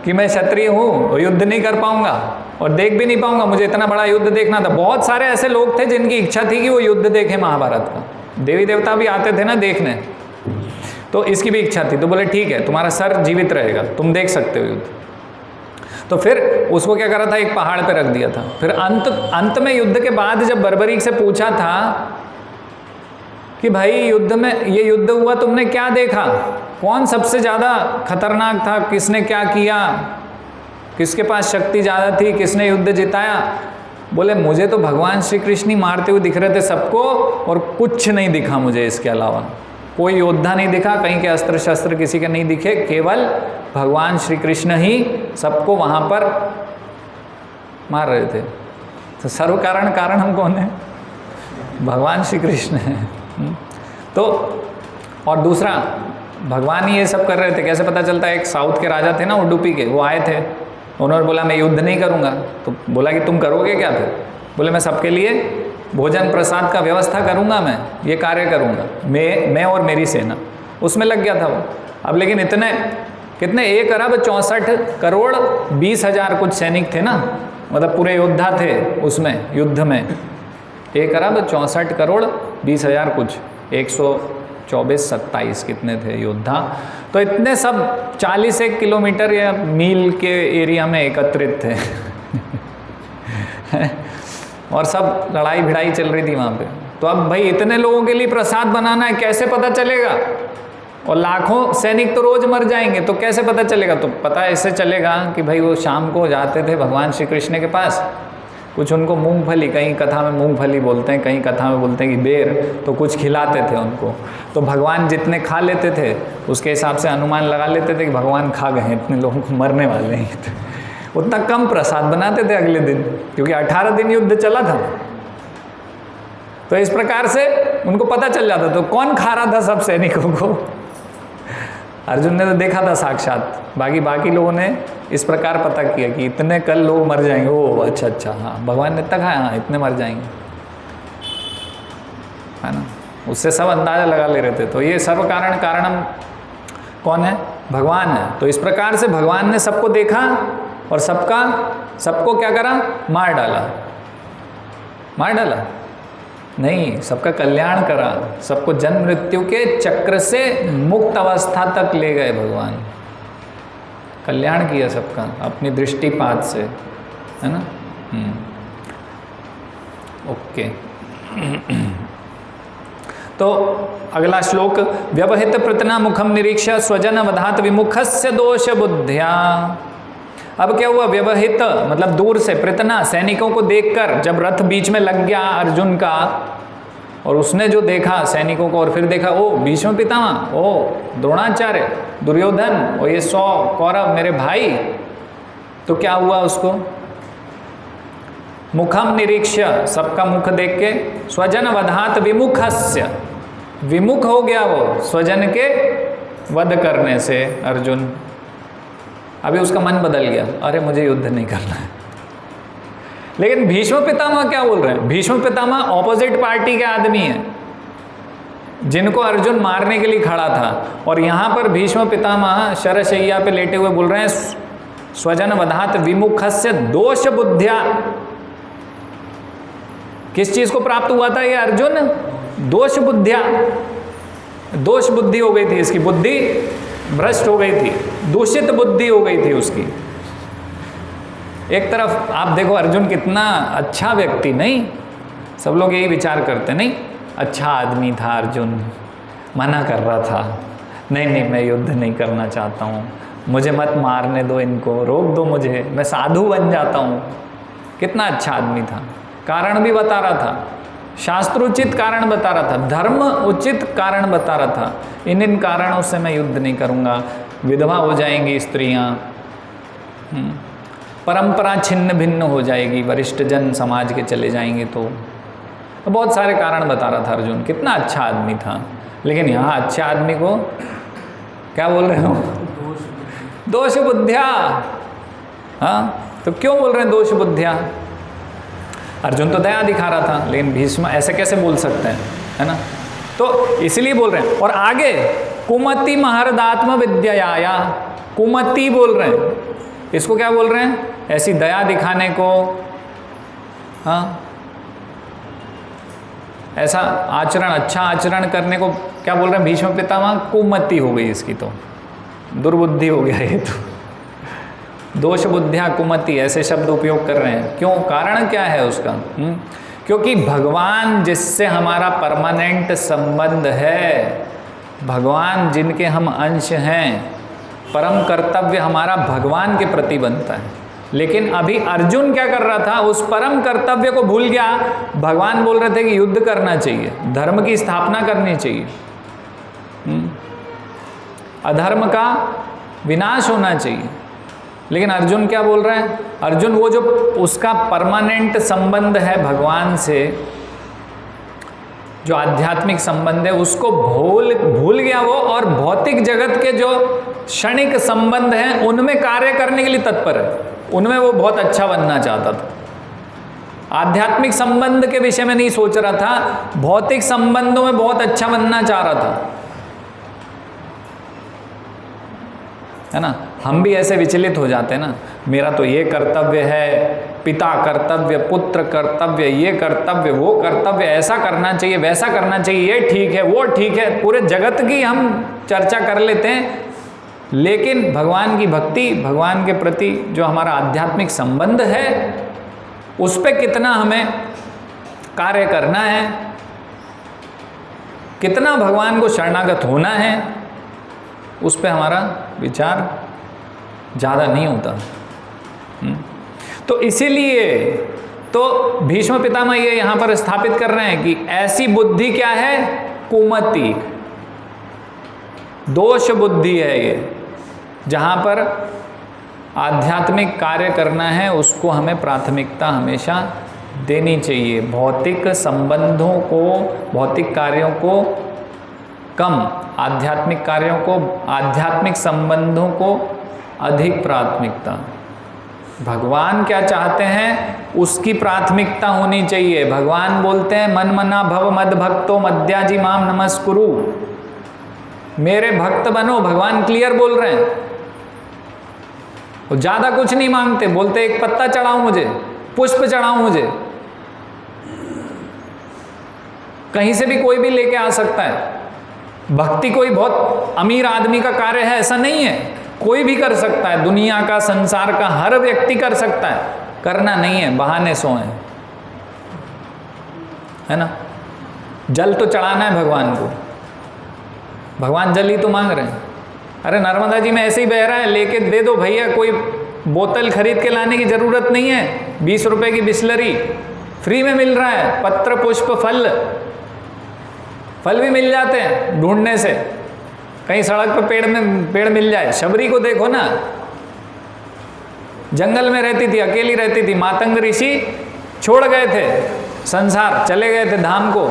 A: कि मैं क्षत्रिय हूँ और युद्ध नहीं कर पाऊंगा और देख भी नहीं पाऊंगा, मुझे इतना बड़ा युद्ध देखना था। बहुत सारे ऐसे लोग थे जिनकी इच्छा थी कि वो युद्ध देखें महाभारत का, देवी देवता भी आते थे ना देखने, तो इसकी भी इच्छा थी। तो बोले ठीक है तुम्हारा सर जीवित रहेगा, तुम देख सकते हो युद्ध। तो फिर उसको क्या करा था, एक पहाड़ पे रख दिया था। फिर अंत में युद्ध के बाद जब बर्बरीक से पूछा था कि भाई युद्ध में ये युद्ध हुआ, तुमने क्या देखा, कौन सबसे ज़्यादा खतरनाक था, किसने क्या किया, किसके पास शक्ति ज़्यादा थी, किसने युद्ध जिताया? बोले मुझे तो भगवान श्री कृष्ण ही मारते हुए दिख रहे थे सबको, और कुछ नहीं दिखा मुझे इसके अलावा, कोई योद्धा नहीं दिखा, कहीं के अस्त्र शस्त्र किसी के नहीं दिखे, केवल भगवान श्री कृष्ण ही सबको वहाँ पर मार रहे थे। तो सर्व कारण हम कौन है? भगवान श्री कृष्ण है। तो और दूसरा भगवान ही ये सब कर रहे थे। कैसे पता चलता है? एक साउथ के राजा थे ना उडुपी के, वो आए थे, उन्होंने बोला मैं युद्ध नहीं करूँगा। तो बोला कि तुम करोगे क्या? फिर बोले मैं सबके लिए भोजन प्रसाद का व्यवस्था करूँगा, मैं ये कार्य करूँगा, मैं और मेरी सेना। उसमें लग गया था वो। अब लेकिन इतने कितने 1,64,20,000 कुछ सैनिक थे ना, मतलब पूरे योद्धा थे उसमें युद्ध में। 1,64,20,000 कुछ 124-27 कितने थे योद्धा। तो इतने सब 41 किलोमीटर या मील के एरिया में एकत्रित थे और सब लड़ाई भिड़ाई चल रही थी वहाँ पे। तो अब भाई इतने लोगों के लिए प्रसाद बनाना है, कैसे पता चलेगा? और लाखों सैनिक तो रोज मर जाएंगे, तो कैसे पता चलेगा? तो पता ऐसे चलेगा कि भाई वो शाम को जाते थे भगवान श्री कृष्ण के पास, कुछ उनको मूंगफली, कहीं कथा में मूंगफली बोलते हैं, कहीं कथा में बोलते हैं कि बेर, तो कुछ खिलाते थे उनको। तो भगवान जितने खा लेते थे उसके हिसाब से अनुमान लगा लेते थे कि भगवान खा गए, इतने लोगों को मरने वाले हैं, उतना कम प्रसाद बनाते थे अगले दिन, क्योंकि 18 दिन युद्ध चला था। तो इस प्रकार से उनको पता चल जाता। तो कौन खा रहा था सब सैनिकों को? अर्जुन ने तो देखा था साक्षात, बाकी लोगों ने इस प्रकार पता किया कि इतने कल लोग मर जाएंगे। ओ अच्छा हाँ, भगवान ने तक हाँ इतने मर जाएंगे, है ना, उससे सब अंदाजा लगा ले रहे थे। तो ये सर्व कारणम कौन है? भगवान है। तो इस प्रकार से भगवान ने सबको देखा और सबको क्या करा? मार डाला नहीं, सबका कल्याण करा, सबको जन्म मृत्यु के चक्र से मुक्त अवस्था तक ले गए भगवान। कल्याण किया सबका अपनी दृष्टिपात से, है ना। ओके। तो अगला श्लोक, व्यवहित प्रतना मुखम निरीक्षा स्वजन वधात विमुखस्य दोष बुद्ध्या। अब क्या हुआ? व्यवहित मतलब दूर से, प्रतना सैनिकों को देखकर, जब रथ बीच में लग गया अर्जुन का और उसने जो देखा सैनिकों को, और फिर देखा ओ भीष्म पितामह, ओ द्रोणाचार्य, दुर्योधन और ये 100 कौरव मेरे भाई, तो क्या हुआ उसको? मुखम निरीक्ष्य, सबका मुख देख के, स्वजन वधात विमुखस्य, विमुख हो गया वो स्वजन के वध करने से अर्जुन। अभी उसका मन बदल गया, अरे मुझे युद्ध नहीं करना है। लेकिन भीष्म पितामह क्या बोल रहे हैं? भीष्म पितामह ऑपोजिट पार्टी के आदमी हैं, जिनको अर्जुन मारने के लिए खड़ा था, और यहाँ पर भीष्म पितामह शरशैया पे लेटे हुए बोल रहे हैं स्वजन वधात विमुखस्य दोष बुद्धिया। किस चीज को प्राप्त हुआ था ये अर्जुन? दोष बुद्धिया, दोष बुद्धि हो गई थी इसकी, बुद्धि भ्रष्ट हो गई थी, दूषित बुद्धि हो गई थी उसकी। एक तरफ आप देखो अर्जुन कितना अच्छा व्यक्ति, नहीं सब लोग यही विचार करते, नहीं अच्छा आदमी था अर्जुन, मना कर रहा था, नहीं मैं युद्ध नहीं करना चाहता हूँ, मुझे मत मारने दो, इनको रोक दो मुझे, मैं साधु बन जाता हूँ। कितना अच्छा आदमी था, कारण भी बता रहा था, शास्त्रोचित कारण बता रहा था, धर्म उचित कारण बता रहा था, इन कारणों से मैं युद्ध नहीं करूँगा, विधवा हो जाएंगी स्त्रियाँ, परंपरा छिन्न भिन्न हो जाएगी, वरिष्ठ जन समाज के चले जाएंगे, तो बहुत सारे कारण बता रहा था अर्जुन। कितना अच्छा आदमी था, लेकिन यहाँ अच्छे आदमी को क्या बोल रहे हो? दोष बुद्धिया। हाँ, तो क्यों बोल रहे हैं दोष बुद्धिया? अर्जुन तो दया दिखा रहा था, लेकिन भीष्म ऐसे कैसे बोल सकते हैं, है ना? तो इसलिए बोल रहे हैं। और आगे कुमति महर्दात्म विद्याया, कुमति बोल रहे हैं, इसको क्या बोल रहे हैं? ऐसी दया दिखाने को, हाँ, ऐसा आचरण, अच्छा आचरण करने को क्या बोल रहे हैं भीष्म पितामह? कुमति हो गई इसकी, तो दुर्बुद्धि हो गया ये तो। दोष बुद्धिया कुमति ऐसे शब्द उपयोग कर रहे हैं। क्यों? कारण क्या है उसका? क्योंकि भगवान जिससे हमारा परमानेंट संबंध है, भगवान जिनके हम अंश हैं, परम कर्तव्य हमारा भगवान के प्रति बनता है। लेकिन अभी अर्जुन क्या कर रहा था? उस परम कर्तव्य को भूल गया। भगवान बोल रहे थे कि युद्ध करना चाहिए, धर्म की स्थापना करनी चाहिए, अधर्म का विनाश होना चाहिए। लेकिन अर्जुन क्या बोल रहा है? अर्जुन वो जो उसका परमानेंट संबंध है भगवान से, जो आध्यात्मिक संबंध है, उसको भूल गया वो, और भौतिक जगत के जो क्षणिक संबंध हैं उनमें कार्य करने के लिए तत्पर है। उनमें वो बहुत अच्छा बनना चाहता था। आध्यात्मिक संबंध के विषय में नहीं सोच रहा था, भौतिक संबंधों में बहुत अच्छा बनना चाह रहा था, है ना? हम भी ऐसे विचलित हो जाते हैं ना, मेरा तो ये कर्तव्य है, पिता कर्तव्य, पुत्र कर्तव्य, ये कर्तव्य, वो कर्तव्य, ऐसा करना चाहिए, वैसा करना चाहिए, ये ठीक है, वो ठीक है, पूरे जगत की हम चर्चा कर लेते हैं। लेकिन भगवान की भक्ति, भगवान के प्रति जो हमारा आध्यात्मिक संबंध है, उस पर कितना हमें कार्य करना है, कितना भगवान को शरणागत होना है, उस पर हमारा विचार ज़्यादा नहीं होता। तो इसीलिए तो भीष्म पितामह ये यहाँ पर स्थापित कर रहे हैं कि ऐसी बुद्धि क्या है? कुमति, दोष बुद्धि है ये। जहाँ पर आध्यात्मिक कार्य करना है उसको हमें प्राथमिकता हमेशा देनी चाहिए, भौतिक संबंधों को, भौतिक कार्यों को कम, आध्यात्मिक कार्यों को, आध्यात्मिक संबंधों को अधिक प्राथमिकता। भगवान क्या चाहते हैं उसकी प्राथमिकता होनी चाहिए। भगवान बोलते हैं मन मना भव मद भक्तो मद्याजी माम नमस्कुरु, मेरे भक्त बनो। भगवान क्लियर बोल रहे हैं, वो ज़्यादा कुछ नहीं मांगते। बोलते एक पत्ता चढ़ाओ मुझे, पुष्प चढ़ाओ मुझे, कहीं से भी कोई भी लेके आ सकता है। भक्ति कोई बहुत अमीर आदमी का कार्य है ऐसा नहीं है, कोई भी कर सकता है, दुनिया का, संसार का हर व्यक्ति कर सकता है। करना नहीं है, बहाने सो हैं, है ना? जल तो चढ़ाना है भगवान को, भगवान जल ही तो मांग रहे हैं। अरे नर्मदा जी में ऐसे ही बह रहा है, लेके दे दो भैया, कोई बोतल खरीद के लाने की ज़रूरत नहीं है। 20 रुपए की बिस्लरी फ्री में मिल रहा है, पत्र पुष्प फल भी मिल जाते हैं ढूंढने से। कहीं सड़क पर पेड़ मिल जाए। शबरी को देखो ना, जंगल में रहती थी, अकेली रहती थी। मातंग ऋषि छोड़ गए थे संसार, चले गए थे धाम को,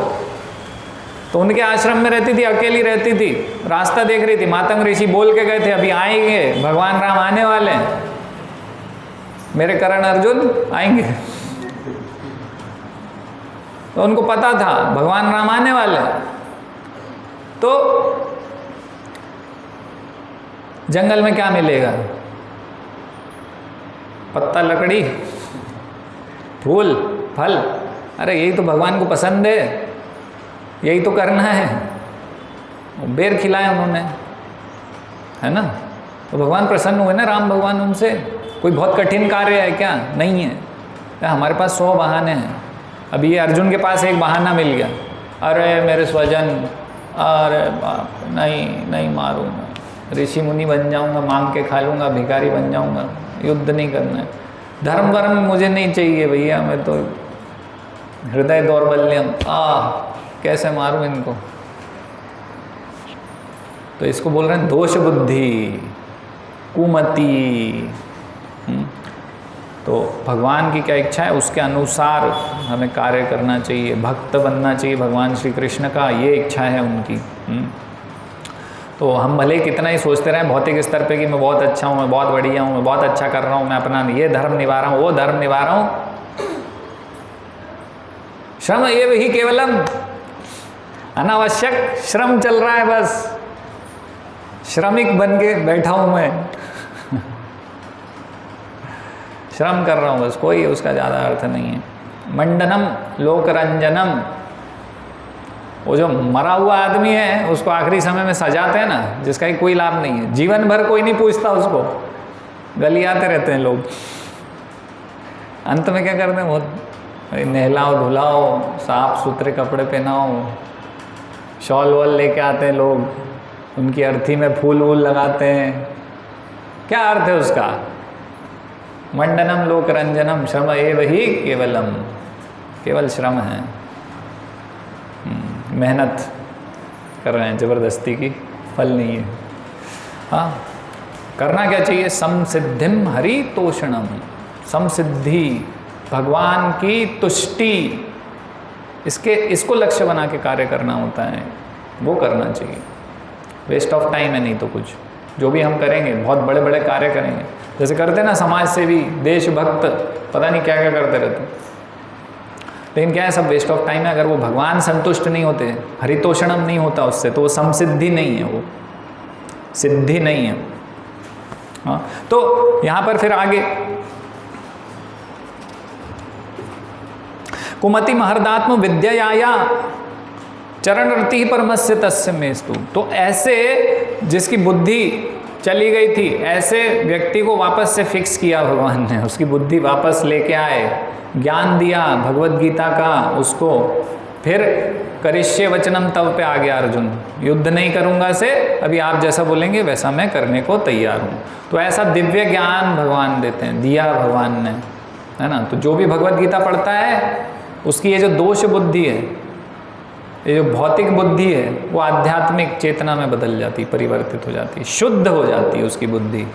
A: तो उनके आश्रम में रहती थी, अकेली रहती थी, रास्ता देख रही थी। मातंग ऋषि बोल के गए थे अभी आएंगे, भगवान राम आने वाले हैं, मेरे करण अर्जुन आएंगे। तो उनको पता था भगवान राम आने वाले हैं। तो जंगल में क्या मिलेगा? पत्ता, लकड़ी, फूल, फल। अरे यही तो भगवान को पसंद है, यही तो करना है। बेर खिलाए उन्होंने, है ना? तो भगवान प्रसन्न हुए ना, राम भगवान उनसे। कोई बहुत कठिन कार्य है क्या? नहीं है। हमारे पास 100 बहाने हैं। अभी ये अर्जुन के पास एक बहाना मिल गया, अरे मेरे स्वजन, अरे बाप, नहीं मारूंगा, ऋषि मुनि बन जाऊंगा, मांग के खा लूँगा, भिखारी बन जाऊंगा, युद्ध नहीं करना है, धर्म वर्म मुझे नहीं चाहिए भैया, मैं तो हृदय दौर्बल्यम, कैसे मारूं इनको। तो इसको बोल रहे हैं दोष बुद्धि, कुमति। तो भगवान की क्या इच्छा है उसके अनुसार हमें कार्य करना चाहिए, भक्त बनना चाहिए भगवान श्री कृष्ण का, ये इच्छा है उनकी। तो हम भले कितना ही सोचते रहें भौतिक स्तर पे कि मैं बहुत अच्छा हूँ, मैं बहुत बढ़िया हूँ, मैं बहुत अच्छा कर रहा हूँ, मैं अपना ये धर्म निभा रहा हूँ, वो धर्म निभा रहा हूँ, श्रम एव ही केवलम, अनावश्यक श्रम चल रहा है, बस श्रमिक बन के बैठा हूँ मैं श्रम कर रहा हूँ बस, कोई उसका ज़्यादा अर्थ नहीं है। मंडनम लोकरंजनम, वो जो मरा हुआ आदमी है उसको आखिरी समय में सजाते हैं ना, जिसका ही कोई लाभ नहीं है, जीवन भर कोई नहीं पूछता उसको, गलियाते रहते हैं लोग, अंत में क्या करते हैं, बहुत नहलाओ धुलाओ, साफ सुथरे कपड़े पहनाओ, शॉल वॉल लेके आते हैं लोग, उनकी अर्थी में फूल वूल लगाते हैं, क्या अर्थ है उसका। मंडनम लोकरंजनम श्रम एव ही केवलम, केवल श्रम है, मेहनत कर रहे हैं ज़बरदस्ती की, फल नहीं है। हाँ, करना क्या चाहिए, समसिद्धिम हरितोषणम, समसिद्धि भगवान की तुष्टि, इसको लक्ष्य बना के कार्य करना होता है, वो करना चाहिए। वेस्ट ऑफ टाइम है नहीं तो कुछ, जो भी हम करेंगे बहुत बड़े बड़े कार्य करेंगे, जैसे करते ना समाज सेवी, देशभक्त, पता नहीं क्या क्या करते रहते, लेकिन क्या है, सब वेस्ट ऑफ टाइम है। अगर वो भगवान संतुष्ट नहीं होते, हरितोषणम नहीं होता उससे, तो वो समसिद्धि नहीं है, वो सिद्धि नहीं है। हाँ, तो यहाँ पर फिर आगे कुमति महर्दात्म विद्याया चरण रति परमस्य तस्य मेस्तु। तो ऐसे जिसकी बुद्धि चली गई थी, ऐसे व्यक्ति को वापस से फिक्स किया भगवान ने, उसकी बुद्धि वापस लेके आए, ज्ञान दिया भगवत गीता का उसको, फिर करिष्ये वचनम तव पे आ गया अर्जुन, युद्ध नहीं करूँगा से अभी आप जैसा बोलेंगे वैसा मैं करने को तैयार हूँ। तो ऐसा दिव्य ज्ञान भगवान देते हैं, दिया भगवान ने, है ना। तो जो भी भगवत गीता पढ़ता है उसकी ये जो दोष बुद्धि है, ये जो भौतिक बुद्धि है, वो आध्यात्मिक चेतना में बदल जाती, परिवर्तित हो जाती, शुद्ध हो जाती है उसकी बुद्धि।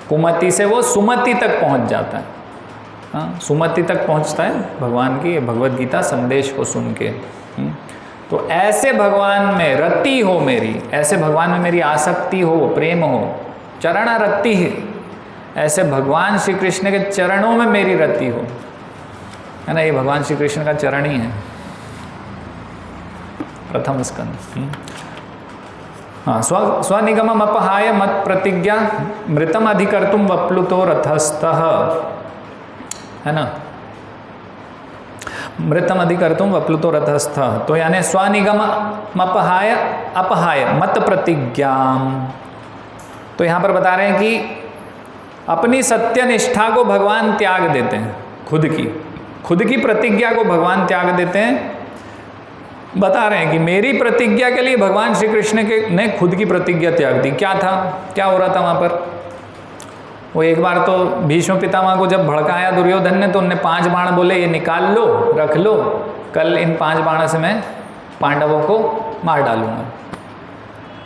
A: कुमति से वो सुमति तक पहुंच जाता है। हाँ, सुमति तक पहुंचता है भगवान की भगवत गीता संदेश को सुन के। तो ऐसे भगवान में रति हो मेरी, ऐसे भगवान में मेरी आसक्ति हो, प्रेम हो, चरण रति है, ऐसे भगवान श्री कृष्ण के चरणों में मेरी रति हो, है ना। ये भगवान श्री कृष्ण का चरण ही है, प्रथम स्कंद। हाँ, स्वनिगमम अपहाय मत प्रतिज्ञा मृतम अधिकर्तुम वप्लुतो रथस्थः, है ना। मृतम अधिकर्तुम वप्लुतो रथस्थः, तो यानी स्वनिगम अपहाय, अपहाय मत प्रतिज्ञा। तो यहाँ पर बता रहे हैं कि अपनी सत्य निष्ठा को भगवान त्याग देते हैं, खुद की प्रतिज्ञा को भगवान त्याग देते हैं। बता रहे हैं कि मेरी प्रतिज्ञा के लिए भगवान श्री कृष्ण ने खुद की प्रतिज्ञा त्याग दी। क्या था, क्या हो रहा था वहाँ पर, वो एक बार तो भीष्म पितामह को जब भड़काया दुर्योधन ने, तो उनने 5 बाण बोले ये निकाल लो, रख लो, कल इन 5 बाणों से मैं पांडवों को मार डालूंगा।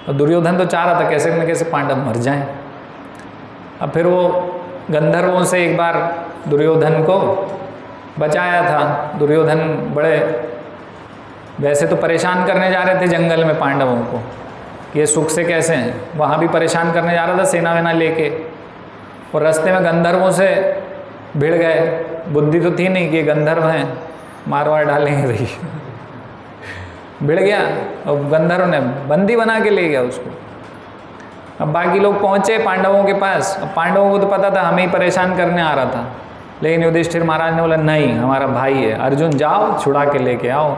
A: और दुर्योधन तो चाह रहा था कैसे न कैसे पांडव मर जाएं। अब फिर वो गंधर्वों से एक बार दुर्योधन को बचाया था। दुर्योधन बड़े वैसे तो परेशान करने जा रहे थे जंगल में पांडवों को, ये सुख से कैसे हैं, वहाँ भी परेशान करने जा रहा था सेना वेना लेके, और रास्ते में गंधर्वों से भिड़ गए। बुद्धि तो थी नहीं कि ये गंधर्व हैं, मार वार डालेंगे भाई भिड़ गया और गंधर्व ने बंदी बना के ले गया उसको। अब बाकी लोग पहुँचे पांडवों के पास। अब पांडवों को तो पता था हमें ही परेशान करने आ रहा था, लेकिन युधिष्ठिर महाराज ने बोला नहीं, हमारा भाई है, अर्जुन जाओ छुड़ा के लेके आओ।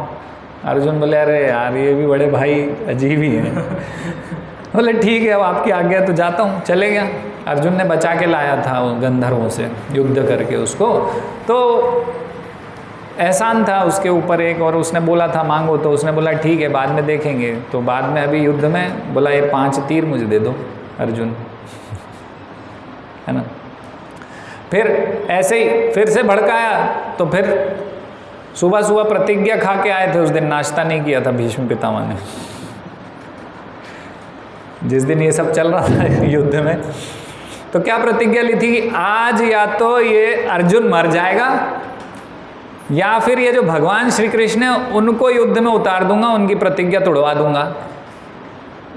A: अर्जुन बोले अरे यार ये भी बड़े भाई अजीब ही हैं बोले ठीक है अब आपकी आज्ञा तो जाता हूँ। चले गया। अर्जुन ने बचा के लाया था गंधर्वों से युद्ध करके उसको, तो एहसान था उसके ऊपर एक, और उसने बोला था मांगो, तो उसने बोला ठीक है बाद में देखेंगे। तो बाद में अभी युद्ध में बोला ये 5 तीर मुझे दे दो अर्जुन, है ना। फिर ऐसे ही फिर से भड़काया, तो फिर सुबह सुबह प्रतिज्ञा खा के आए थे, उस दिन नाश्ता नहीं किया था भीष्म पितामह ने। जिस दिन ये सब चल रहा था युद्ध में, तो क्या प्रतिज्ञा ली थी कि आज या तो ये अर्जुन मर जाएगा या फिर ये जो भगवान श्री कृष्ण है उनको युद्ध में उतार दूंगा, उनकी प्रतिज्ञा तोड़वा दूंगा।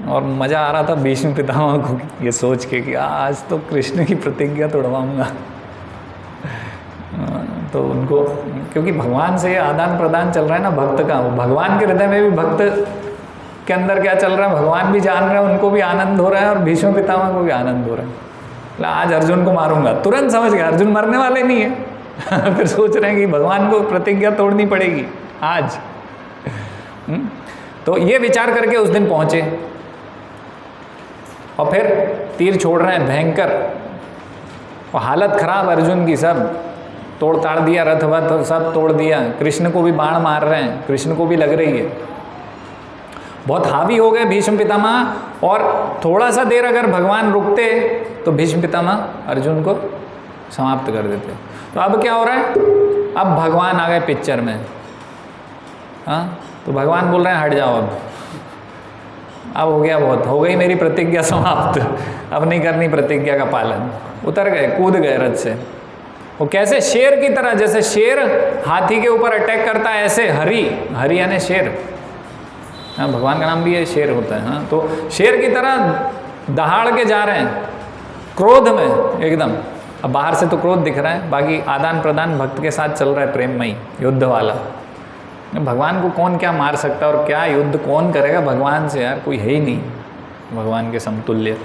A: और मज़ा आ रहा था भीष्म पितामह को ये सोच के कि आज तो कृष्ण की प्रतिज्ञा तोड़वाऊंगा। तो उनको, क्योंकि भगवान से आदान प्रदान चल रहा है ना भक्त का, वो भगवान के हृदय में भी भक्त के अंदर क्या चल रहा है भगवान भी जान रहे हैं, उनको भी आनंद हो रहा है और भीष्म पितामह को भी आनंद हो रहा है। आज अर्जुन को मारूंगा, तुरंत समझ गया अर्जुन मरने वाले नहीं है। फिर सोच रहे हैं कि भगवान को प्रतिज्ञा तोड़नी पड़ेगी आज। तो ये विचार करके उस दिन पहुंचे और फिर तीर छोड़ रहे हैं भयंकर, और हालत खराब अर्जुन की, सब तोड़ ताड़ दिया, रथ वथ सब तोड़ दिया, कृष्ण को भी बाण मार रहे हैं, कृष्ण को भी लग रही है। बहुत हावी हो गए भीष्म पितामह, और थोड़ा सा देर अगर भगवान रुकते तो भीष्म पितामह अर्जुन को समाप्त कर देते। तो अब क्या हो रहा है, अब भगवान आ गए पिक्चर में। हाँ, तो भगवान बोल रहे हैं हट जाओ, अब हो गया, बहुत हो गई मेरी प्रतिज्ञा समाप्त, अब नहीं करनी प्रतिज्ञा का पालन। उतर गए, कूद गए रथ से। वो कैसे, शेर की तरह, जैसे शेर हाथी के ऊपर अटैक करता है ऐसे हरि यानी शेर, हाँ भगवान का नाम भी है शेर होता है। हाँ, तो शेर की तरह दहाड़ के जा रहे हैं क्रोध में एकदम। अब बाहर से तो क्रोध दिख रहा है, बाकी आदान प्रदान भक्त के साथ चल रहा है प्रेममयी युद्ध वाला। भगवान को कौन क्या मार सकता है और क्या युद्ध कौन करेगा भगवान से, यार कोई है ही नहीं भगवान के समतुल्य।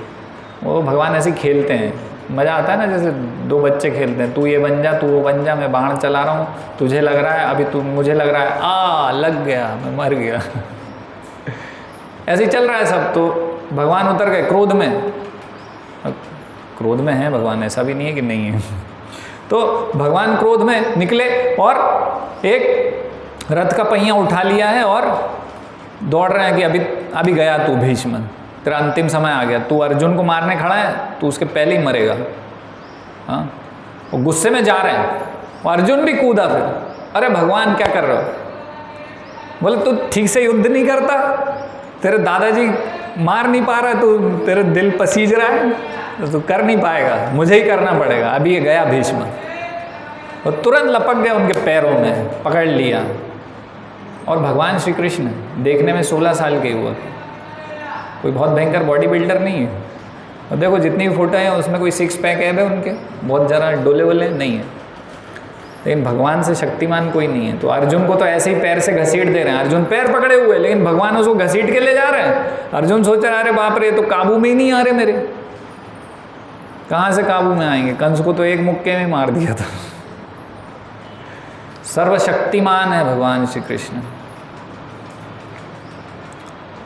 A: वो भगवान ऐसे खेलते हैं, मज़ा आता है ना, जैसे दो बच्चे खेलते हैं, तू ये बन जा, तू वो बन जा, मैं बाण चला रहा हूँ, तुझे लग रहा है, अभी तू मुझे लग रहा है लग गया, मैं मर गया। ऐसे ही चल रहा है सब। तो भगवान उतर गए क्रोध में, क्रोध में है भगवान, ऐसा भी नहीं है कि नहीं है। तो भगवान क्रोध में निकले और एक रथ का पहिया उठा लिया है और दौड़ रहे हैं कि अभी गया तू भीष्म, तेरा अंतिम समय आ गया, तू अर्जुन को मारने खड़ा है, तू उसके पहले ही मरेगा। हाँ, वो गुस्से में जा रहे हैं और अर्जुन भी कूदा फिर, अरे भगवान क्या कर रहे हो? बोले तू ठीक से युद्ध नहीं करता, तेरे दादाजी मार नहीं पा रहा, तू तेरे दिल पसीज रहा है, तो तू कर नहीं पाएगा, मुझे ही करना पड़ेगा। अभी ये गया भीष्म, और तुरंत लपक गया उनके पैरों में, पकड़ लिया। और भगवान श्री कृष्ण देखने में 16 साल के हुआ, कोई बहुत भयंकर बॉडी बिल्डर नहीं है। और देखो जितनी फोटो हैं उसमें कोई 6 पैक है उनके, बहुत ज़रा डोले वोले नहीं है, लेकिन भगवान से शक्तिमान कोई नहीं है। तो अर्जुन को तो ऐसे ही पैर से घसीट दे रहे हैं, अर्जुन पैर पकड़े हुए, लेकिन भगवान उसको घसीट के ले जा रहे हैं। अर्जुन सोच रहा है अरे बाप रे, तो काबू में ही नहीं आ रहे मेरे, कहाँ से काबू में आएंगे? कंस को तो एक मुक्के में मार दिया था। सर्वशक्तिमान है भगवान श्री कृष्ण।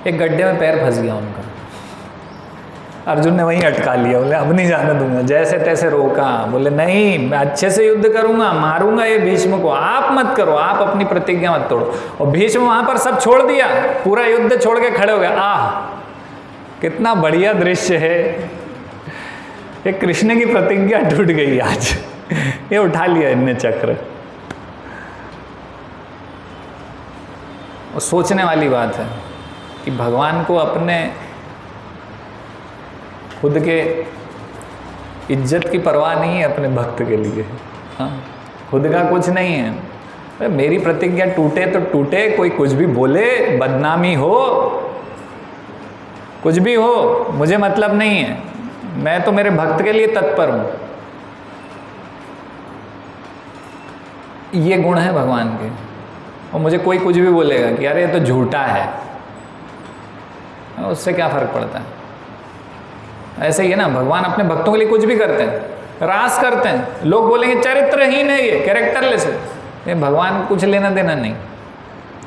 A: एक गड्ढे में पैर फंस गया उनका, अर्जुन ने वहीं अटका लिया, बोले अब नहीं जाने दूंगा, जैसे तैसे रोका, बोले नहीं मैं अच्छे से युद्ध करूंगा, मारूंगा ये भीष्म को, आप मत करो, आप अपनी प्रतिज्ञा मत तोड़ो। और भीष्म वहां पर सब छोड़ दिया, पूरा युद्ध छोड़ के खड़े हो गए। कितना बढ़िया दृश्य है, ये कृष्ण की प्रतिज्ञा टूट गई आज। ये उठा लिया इनने चक्र। और सोचने वाली बात है कि भगवान को अपने खुद के इज्जत की परवाह नहीं है अपने भक्त के लिए। हाँ, खुद का कुछ नहीं है, अरे मेरी प्रतिज्ञा टूटे तो टूटे, कोई कुछ भी बोले, बदनामी हो, कुछ भी हो, मुझे मतलब नहीं है, मैं तो मेरे भक्त के लिए तत्पर हूँ। ये गुण है भगवान के। और मुझे कोई कुछ भी बोलेगा कि अरे ये तो झूठा है, उससे क्या फर्क पड़ता है? ऐसे ही है ना, भगवान अपने भक्तों के लिए कुछ भी करते हैं, रास करते हैं। लोग बोलेंगे चरित्रहीन है, ये कैरेक्टरलेस है, ये भगवान को कुछ लेना देना नहीं।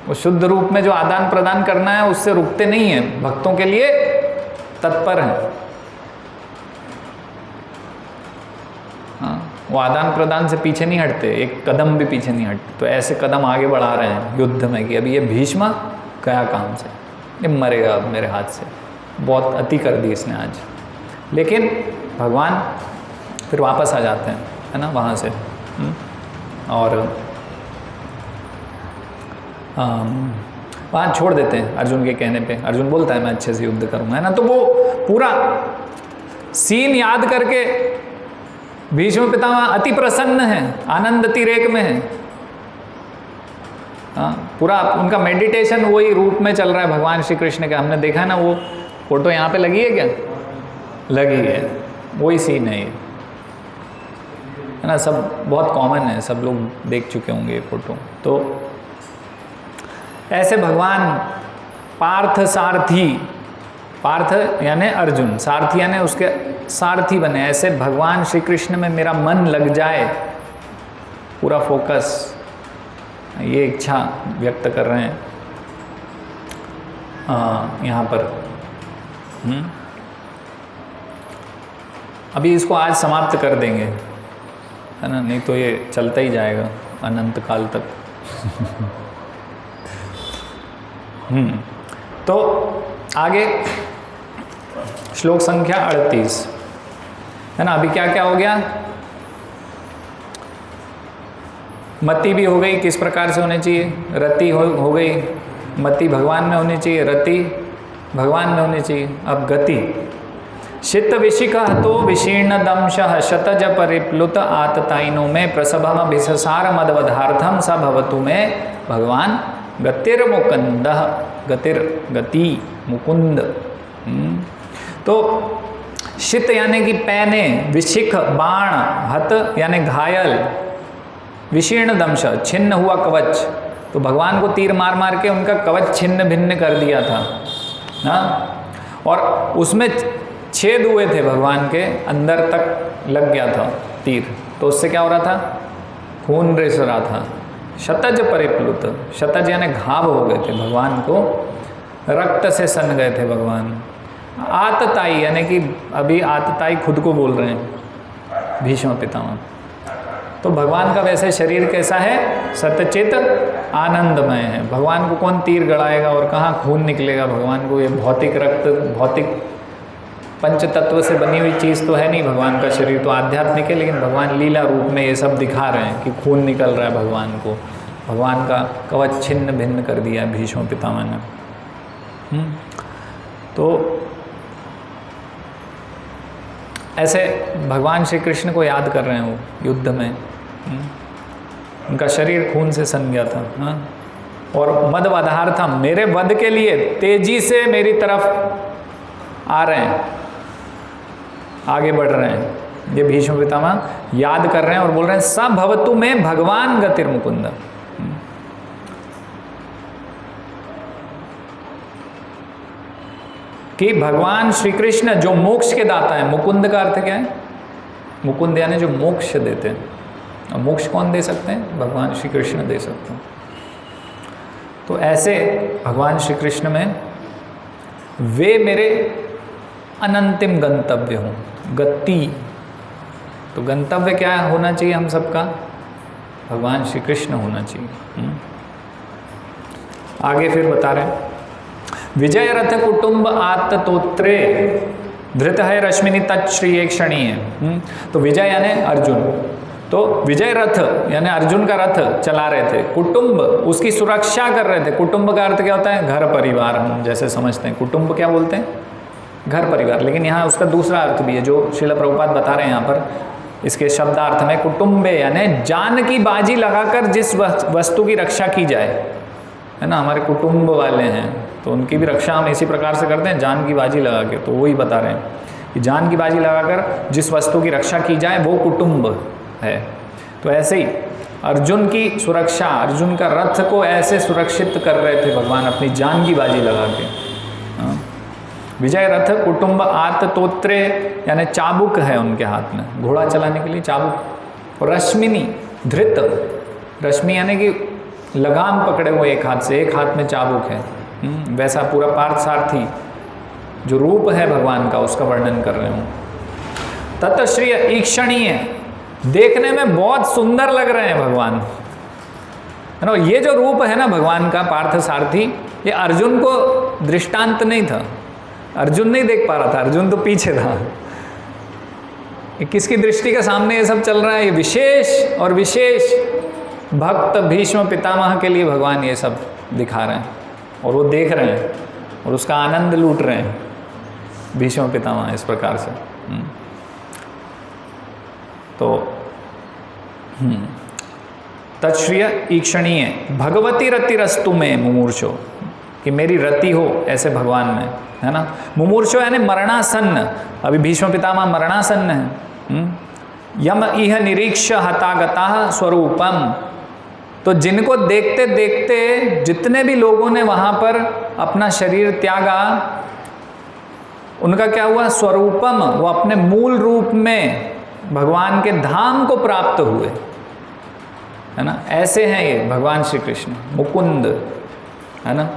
A: वो शुद्ध रूप में जो आदान प्रदान करना है उससे रुकते नहीं है, भक्तों के लिए तत्पर हैं। हाँ, वो आदान प्रदान से पीछे नहीं हटते, एक कदम भी पीछे नहीं हटते। तो ऐसे कदम आगे बढ़ा रहे हैं युद्ध में कि अभी ये भीष्म गया काम से, ये मरेगा अब मेरे हाथ से, बहुत अति कर दी इसने आज। लेकिन भगवान फिर वापस आ जाते हैं, है ना, वहाँ से। और वहाँ छोड़ देते हैं अर्जुन के कहने पे। अर्जुन बोलता है मैं अच्छे से युद्ध करूँगा, है ना। तो वो पूरा सीन याद करके भीष्म पितामह अति प्रसन्न है, आनंद अतिरेक में है। हाँ, पूरा उनका मेडिटेशन वही रूप में चल रहा है भगवान श्री कृष्ण का। हमने देखा ना, वो फोटो यहाँ पे लगी है क्या? लगी है, वही सीन है ये, है ना। सब बहुत कॉमन है, सब लोग देख चुके होंगे ये फोटो। तो ऐसे भगवान पार्थ सारथी, पार्थ यानी अर्जुन, सारथी यानी उसके सारथी बने। ऐसे भगवान श्री कृष्ण में मेरा मन लग जाए, पूरा फोकस, ये इच्छा व्यक्त कर रहे हैं यहाँ पर। अभी इसको आज समाप्त कर देंगे, है ना, नहीं तो ये चलता ही जाएगा अनंत काल तक। तो आगे श्लोक संख्या 38, है ना। अभी क्या क्या हो गया? मति भी हो गई, किस प्रकार से होनी चाहिए। रति हो गई, मति भगवान में होनी चाहिए, रति भगवान में होनी चाहिए। अब गति, शित विशिखा तो विशीर्ण दंशः शतज परिप्लुत आतताइनो में प्रसभम भिससार मदवधार्थम स भवतु में भगवान गतिर मुकुंद, गतिर गति मुकुंद। तो शित यानी कि पैने, विशिख बाण, हत यानी घायल, विशीर्ण दंश छिन्न हुआ कवच। तो भगवान को तीर मार मार के उनका कवच छिन्न भिन्न कर दिया था ना, और उसमें छेद हुए थे, भगवान के अंदर तक लग गया था तीर। तो उससे क्या हो रहा था? खून रिस रहा था। शतज परिप्लुत, शतज यानी घाव हो गए थे भगवान को, रक्त से सन गए थे भगवान। आतताई यानी कि अभी आतताई खुद को बोल रहे हैं भीष्म पितामह। तो भगवान का वैसे शरीर कैसा है? सतचित आनंदमय है। भगवान को कौन तीर गड़ाएगा और कहाँ खून निकलेगा भगवान को? ये भौतिक रक्त, भौतिक पंच तत्व से बनी हुई चीज़ तो है नहीं भगवान का शरीर, तो आध्यात्मिक है। लेकिन भगवान लीला रूप में ये सब दिखा रहे हैं कि खून निकल रहा है भगवान को। भगवान का कवच छिन्न भिन्न कर दिया भीष्म पितामह ने। तो ऐसे भगवान श्री कृष्ण को याद कर रहे हैं वो युद्ध में। उनका शरीर खून से सन गया था। हाँ? और मद वधार्थम, मेरे वध के लिए तेजी से मेरी तरफ आ रहे हैं, आगे बढ़ रहे हैं। ये भीष्म पितामह याद कर रहे हैं और बोल रहे हैं स भवतु में भगवान गतिर मुकुंद। कि भगवान श्री कृष्ण जो मोक्ष के दाता है। मुकुंद का अर्थ क्या है? मुकुंद यानी जो मोक्ष देते हैं। और मोक्ष कौन दे सकते हैं? भगवान श्री कृष्ण दे सकते हैं। तो ऐसे भगवान श्री कृष्ण में वे मेरे अनंतिम गंतव्य हों। गति, तो गंतव्य क्या होना चाहिए हम सबका? भगवान श्री कृष्ण होना चाहिए। आगे फिर बता रहे हैं, विजय रथ कुटुंब आत्तोत्रे धृत है रश्मिनी तत्श्री एक क्षणीय। तो विजय यानी अर्जुन, तो विजय रथ यानी अर्जुन का रथ चला रहे थे। कुटुंब उसकी सुरक्षा कर रहे थे। कुटुंब का अर्थ क्या होता है? घर परिवार, हम जैसे समझते हैं। कुटुंब क्या बोलते हैं? घर परिवार। लेकिन यहाँ उसका दूसरा अर्थ भी है जो श्रील प्रभुपाद बता रहे हैं यहाँ पर। इसके शब्दार्थ में कुटुंबे यानी जान की बाजी लगाकर जिस वस्तु की रक्षा की जाए, है ना। हमारे कुटुंब वाले हैं तो उनकी भी रक्षा हम इसी प्रकार से करते हैं, जान की बाजी लगा के। तो वही बता रहे हैं कि जान की बाजी लगाकर जिस वस्तु की रक्षा की जाए वो कुटुंब है। तो ऐसे ही अर्जुन की सुरक्षा, अर्जुन का रथ को ऐसे सुरक्षित कर रहे थे भगवान अपनी जान की बाजी लगा के। विजय रथ कुटुंब आत्तोत्रे यानी चाबुक है उनके हाथ में, घोड़ा चलाने के लिए चाबुक। और रश्मिनी धृत, रश्मि यानी कि लगाम पकड़े हुए एक हाथ से, एक हाथ में चाबुक है। वैसा पूरा पार्थ सारथी जो रूप है भगवान का उसका वर्णन कर रहे हूँ। तत्श्रीय ईक्षणीय, देखने में बहुत सुंदर लग रहे हैं भगवान, है ना। ये जो रूप है ना भगवान का पार्थ सारथी, ये अर्जुन को दृष्टांत नहीं था। अर्जुन नहीं देख पा रहा था, अर्जुन तो पीछे था। किसकी दृष्टि के सामने ये सब चल रहा है? ये विशेष और विशेष भक्त भीष्म पितामह के लिए भगवान ये सब दिखा रहे हैं और वो देख रहे हैं और उसका आनंद लूट रहे हैं भीष्म पितामह इस प्रकार से। तो तत्श्रिय ईक्षणीय भगवती रतिरस्तु में मुमूर्षो, कि मेरी रति हो ऐसे भगवान में, है ना। मुमूर्षो यानी मरणासन्न, अभी भीष्म पितामह मरणासन्न है। यम इह निरीक्ष हतागता स्वरूपम, तो जिनको देखते देखते जितने भी लोगों ने वहाँ पर अपना शरीर त्यागा, उनका क्या हुआ, स्वरूपम, वो अपने मूल रूप में भगवान के धाम को प्राप्त हुए, है ना। ऐसे हैं ये भगवान श्री कृष्ण मुकुंद, है ना।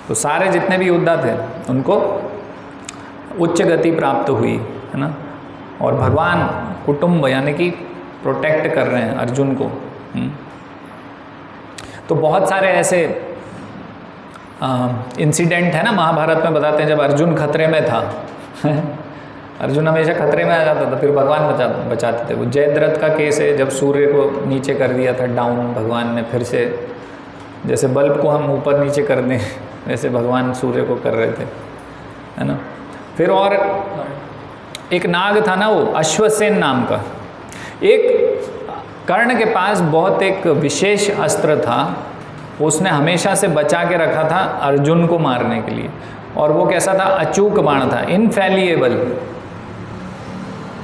A: तो सारे जितने भी योद्धा थे उनको उच्च गति प्राप्त हुई, है ना। और भगवान कुटुंब यानी कि प्रोटेक्ट कर रहे हैं अर्जुन को। तो बहुत सारे ऐसे इंसिडेंट है ना महाभारत में, बताते हैं जब अर्जुन खतरे में था अर्जुन हमेशा खतरे में आ जाता था, फिर भगवान बचाते थे। वो जयद्रथ का केस है, जब सूर्य को नीचे कर दिया था डाउन भगवान ने, फिर से जैसे बल्ब को हम ऊपर नीचे कर दें वैसे भगवान सूर्य को कर रहे थे, है ना। फिर और एक नाग था ना, वो अश्वसेन नाम का, एक कर्ण के पास बहुत एक विशेष अस्त्र था, उसने हमेशा से बचा के रखा था अर्जुन को मारने के लिए। और वो कैसा था, अचूक बाण था, इनफैलिएबल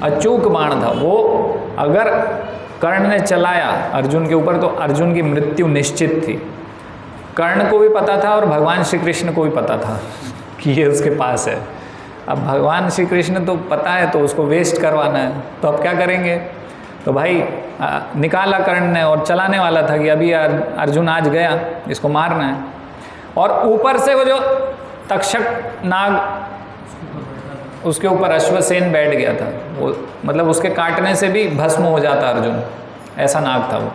A: अचूक बाण था। वो अगर कर्ण ने चलाया अर्जुन के ऊपर तो अर्जुन की मृत्यु निश्चित थी। कर्ण को भी पता था और भगवान श्री कृष्ण को भी पता था कि ये उसके पास है। अब भगवान श्री कृष्ण तो पता है तो उसको वेस्ट करवाना है, तो अब क्या करेंगे। तो भाई निकाला कर्ण ने और चलाने वाला था कि अभी अर्जुन आज गया, इसको मारना है। और ऊपर से वो जो तक्षक नाग, उसके ऊपर अश्वसेन बैठ गया था, वो मतलब उसके काटने से भी भस्म हो जाता अर्जुन, ऐसा नाग था वो।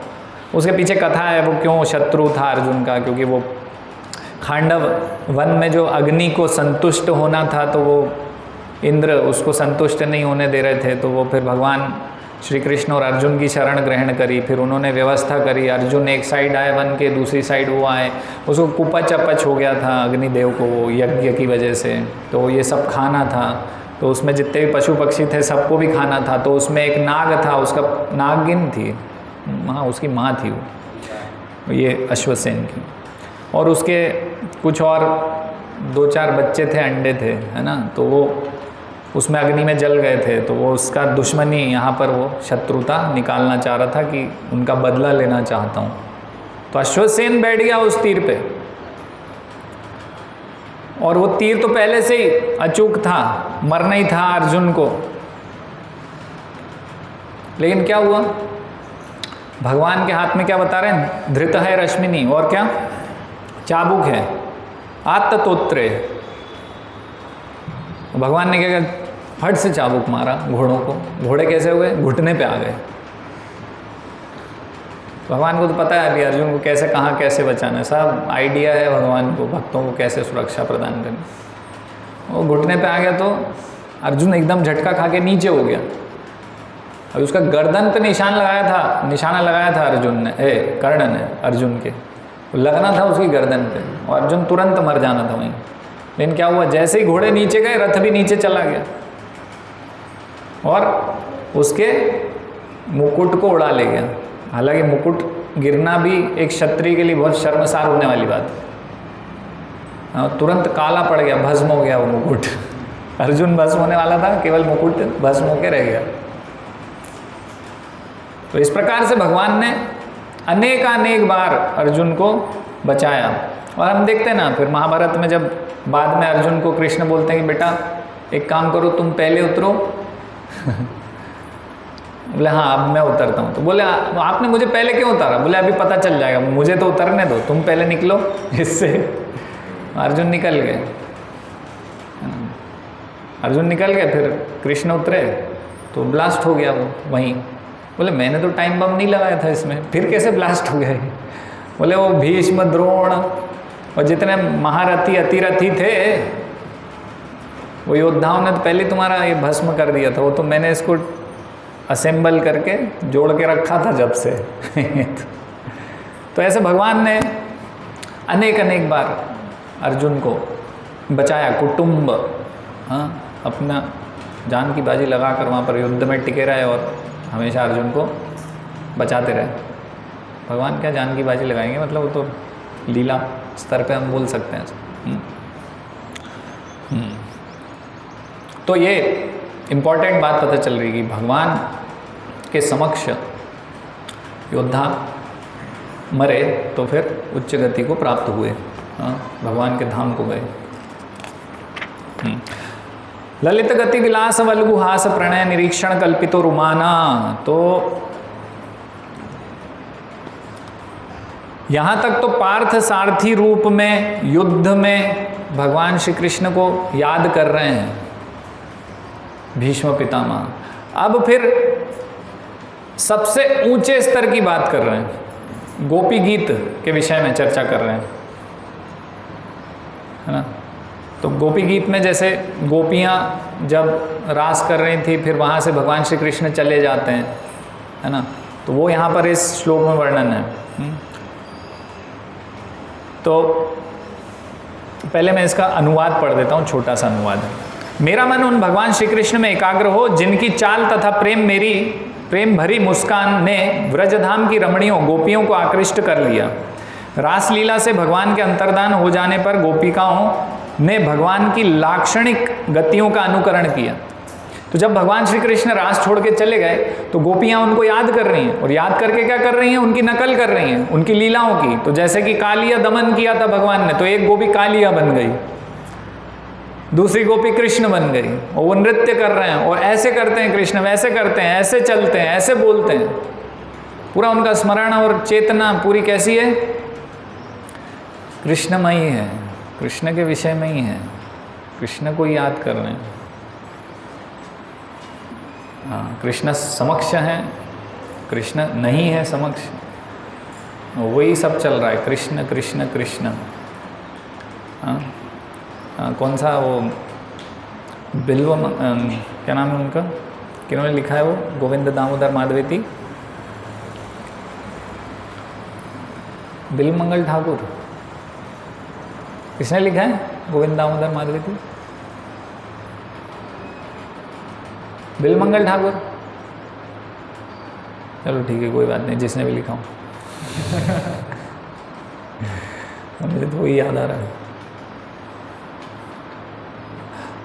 A: उसके पीछे कथा है वो क्यों शत्रु था अर्जुन का, क्योंकि वो खांडव वन में जो अग्नि को संतुष्ट होना था तो वो इंद्र उसको संतुष्ट नहीं होने दे रहे थे, तो वो फिर भगवान श्री कृष्ण और अर्जुन की शरण ग्रहण करी। फिर उन्होंने व्यवस्था करी, अर्जुन एक साइड आए वन के, दूसरी साइड वो आए। उसको कुपच अपच हो गया था अग्निदेव को वो यज्ञ की वजह से, तो ये सब खाना था। तो उसमें जितने भी पशु पक्षी थे सबको भी खाना था। तो उसमें एक नाग था, उसका नागिन थी, हाँ उसकी माँ थी वो, ये अश्वसेन की। और उसके कुछ और 2-4 बच्चे थे, अंडे थे, है ना। तो वो उसमें अग्नि में जल गए थे। तो वो उसका दुश्मनी यहाँ पर वो शत्रुता निकालना चाह रहा था कि उनका बदला लेना चाहता हूँ। तो अश्वसेन बैठ गया उस तीर पे, और वो तीर तो पहले से ही अचूक था, मरना ही था अर्जुन को। लेकिन क्या हुआ, भगवान के हाथ में क्या बता रहे हैं, धृत है रश्मिनी, और क्या चाबुक है, आत्ततोत्रे। भगवान ने क्या किया, फट से चाबुक मारा घोड़ों को। घोड़े कैसे हुए, घुटने पे आ गए। भगवान को तो पता है अभी अर्जुन को कैसे कहाँ कैसे बचाना है, सब आइडिया है भगवान को, भक्तों को कैसे सुरक्षा प्रदान करनी। वो घुटने पे आ गया तो अर्जुन एकदम झटका खा के नीचे हो गया। अभी उसका गर्दन पे निशाना लगाया था अर्जुन ने, कर्ण ने अर्जुन के, लगना था उसकी गर्दन पे, और अर्जुन तुरंत मर जाना था वहीं। लेकिन क्या हुआ, जैसे ही घोड़े नीचे गए रथ भी नीचे चला गया और उसके मुकुट को उड़ा ले गया। हालांकि मुकुट गिरना भी एक क्षत्रिय के लिए बहुत शर्मसार होने वाली बात है। तुरंत काला पड़ गया, भस्म हो गया वो मुकुट। अर्जुन भस्म होने वाला था, केवल मुकुट भस्म होकर रह गया। तो इस प्रकार से भगवान ने अनेक बार अर्जुन को बचाया। और हम देखते हैं ना, फिर महाभारत में जब बाद में अर्जुन को कृष्ण बोलते हैं कि बेटा एक काम करो, तुम पहले उतरो बोले हाँ अब मैं उतरता हूँ। तो बोले आपने मुझे पहले क्यों उतारा, बोले अभी पता चल जाएगा, मुझे तो उतरने दो, तुम पहले निकलो इससे। अर्जुन निकल गए, फिर कृष्ण उतरे तो ब्लास्ट हो गया वो वहीं। बोले मैंने तो टाइम बम नहीं लगाया था इसमें, फिर कैसे ब्लास्ट हो गया। बोले वो भीष्म द्रोण और जितने महारथी अतिरथी थे वो योद्धाओं ने तो पहले तुम्हारा ये भस्म कर दिया था, वो तो मैंने इसको असेंबल करके जोड़ के रखा था जब से। तो ऐसे भगवान ने अनेक अनेक बार अर्जुन को बचाया। कुटुंब, हाँ, अपना जान की बाजी लगा कर वहाँ पर युद्ध में टिके रहे और हमेशा अर्जुन को बचाते रहे। भगवान क्या जान की बाजी लगाएंगे, मतलब वो तो लीला स्तर पे हम बोल सकते हैं। तो ये इम्पॉर्टेंट बात पता चल रही कि भगवान के समक्ष योद्धा मरे तो फिर उच्च गति को प्राप्त हुए, भगवान के धाम को गए। ललित गति विलास वल्गुहास प्रणय निरीक्षण कल्पितो रुमाना। तो यहाँ तक तो पार्थ सारथी रूप में युद्ध में भगवान श्री कृष्ण को याद कर रहे हैं भीष्म पितामह। अब फिर सबसे ऊंचे स्तर की बात कर रहे हैं, गोपी गीत के विषय में चर्चा कर रहे हैं, है ना। तो गोपी गीत में जैसे गोपियाँ जब रास कर रही थी, फिर वहाँ से भगवान श्री कृष्ण चले जाते हैं, है ना। तो वो यहाँ पर इस श्लोक में वर्णन है। तो पहले मैं इसका अनुवाद पढ़ देता हूँ, छोटा सा अनुवाद है। मेरा मन उन भगवान श्री कृष्ण में एकाग्र हो जिनकी चाल तथा प्रेम भरी मुस्कान ने व्रजधाम की रमणियों गोपियों को आकृष्ट कर लिया। रासलीला से भगवान के अंतर्धान हो जाने पर गोपिकाओं ने भगवान की लाक्षणिक गतियों का अनुकरण किया। तो जब भगवान श्री कृष्ण रास छोड़ के चले गए तो गोपियाँ उनको याद कर रही हैं, और याद करके क्या कर रही हैं, उनकी नकल कर रही हैं, उनकी लीलाओं की। तो जैसे कि कालिया दमन किया था भगवान ने, तो एक गोपी कालिया बन गई, दूसरी गोपी कृष्ण बन गई, और वो नृत्य कर रहे हैं, और ऐसे करते हैं कृष्ण, वैसे करते हैं, ऐसे चलते हैं, ऐसे बोलते हैं। पूरा उनका स्मरण और चेतना पूरी कैसी है, कृष्णमयी है, कृष्ण के विषय में ही है, कृष्ण को याद कर रहे हैं। हाँ, कृष्ण समक्ष है, कृष्ण नहीं है समक्ष, वही सब चल रहा है, कृष्ण कृष्ण कृष्ण। हाँ, कौन सा वो बिल्व क्या नाम है उनका, किन्होंने लिखा है वो, गोविंद दामोदर माधवेती, बिल्व मंगल ठाकुर, किसने लिखा है गोविंद दामोदर माधवेती? बिल्व मंगल ठाकुर। चलो ठीक है, कोई बात नहीं, जिसने भी लिखा हो। मुझे तो वही याद आ रहा है।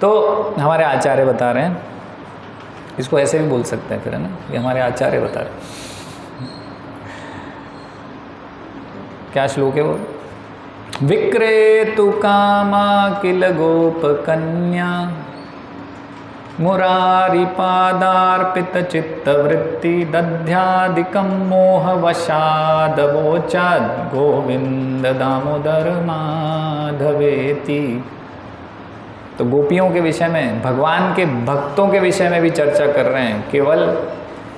A: तो हमारे आचार्य बता रहे हैं, इसको ऐसे भी बोल सकते हैं फिर, है ना, ये हमारे आचार्य बता रहे हैं। क्या श्लोक है वो, विक्रेतु कामा किल गोप कन्या मुरारी पादार्पित चित्त वृत्ति दध्यादिकम मोह वशादवोचाद गोविंद दामोदर माधवेति। तो गोपियों के विषय में, भगवान के भक्तों के विषय में भी चर्चा कर रहे हैं। केवल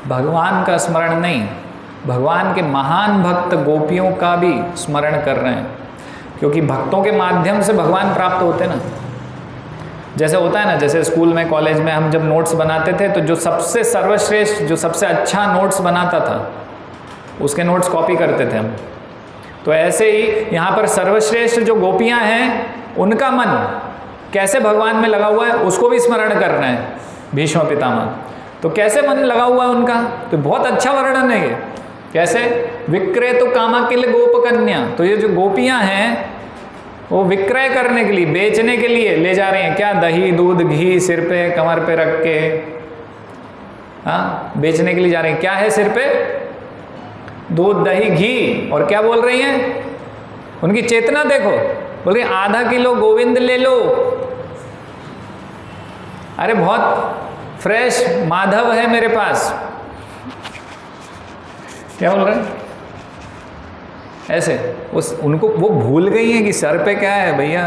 A: भगवान का स्मरण नहीं, भगवान के महान भक्त गोपियों का भी स्मरण कर रहे हैं, क्योंकि भक्तों के माध्यम से भगवान प्राप्त होते ना। जैसे होता है ना, जैसे स्कूल में कॉलेज में हम जब नोट्स बनाते थे तो जो सबसे सर्वश्रेष्ठ, जो सबसे अच्छा नोट्स बनाता था उसके नोट्स कॉपी करते थे हम। तो ऐसे ही यहाँ पर सर्वश्रेष्ठ जो गोपियाँ हैं उनका मन कैसे भगवान में लगा हुआ है उसको भी स्मरण कर रहे हैं भीष्म पितामह। तो कैसे मन लगा हुआ है उनका, तो बहुत अच्छा वर्णन है ये। कैसे, विक्रेतु कामाकिल गोप कन्या। तो ये जो गोपियाँ हैं वो विक्रय करने के लिए, बेचने के लिए ले जा रहे हैं क्या, दही दूध घी सिर पे कमर पे रख के, हाँ, बेचने के लिए जा रहे हैं। क्या है सिर पे, दूध दही घी, और क्या बोल रही हैं, उनकी चेतना देखो, बोल रही आधा किलो गोविंद ले लो। अरे बहुत फ्रेश माधव है मेरे पास, क्या बोल रहे हैं ऐसे। उनको वो भूल गई हैं कि सर पे क्या है भैया।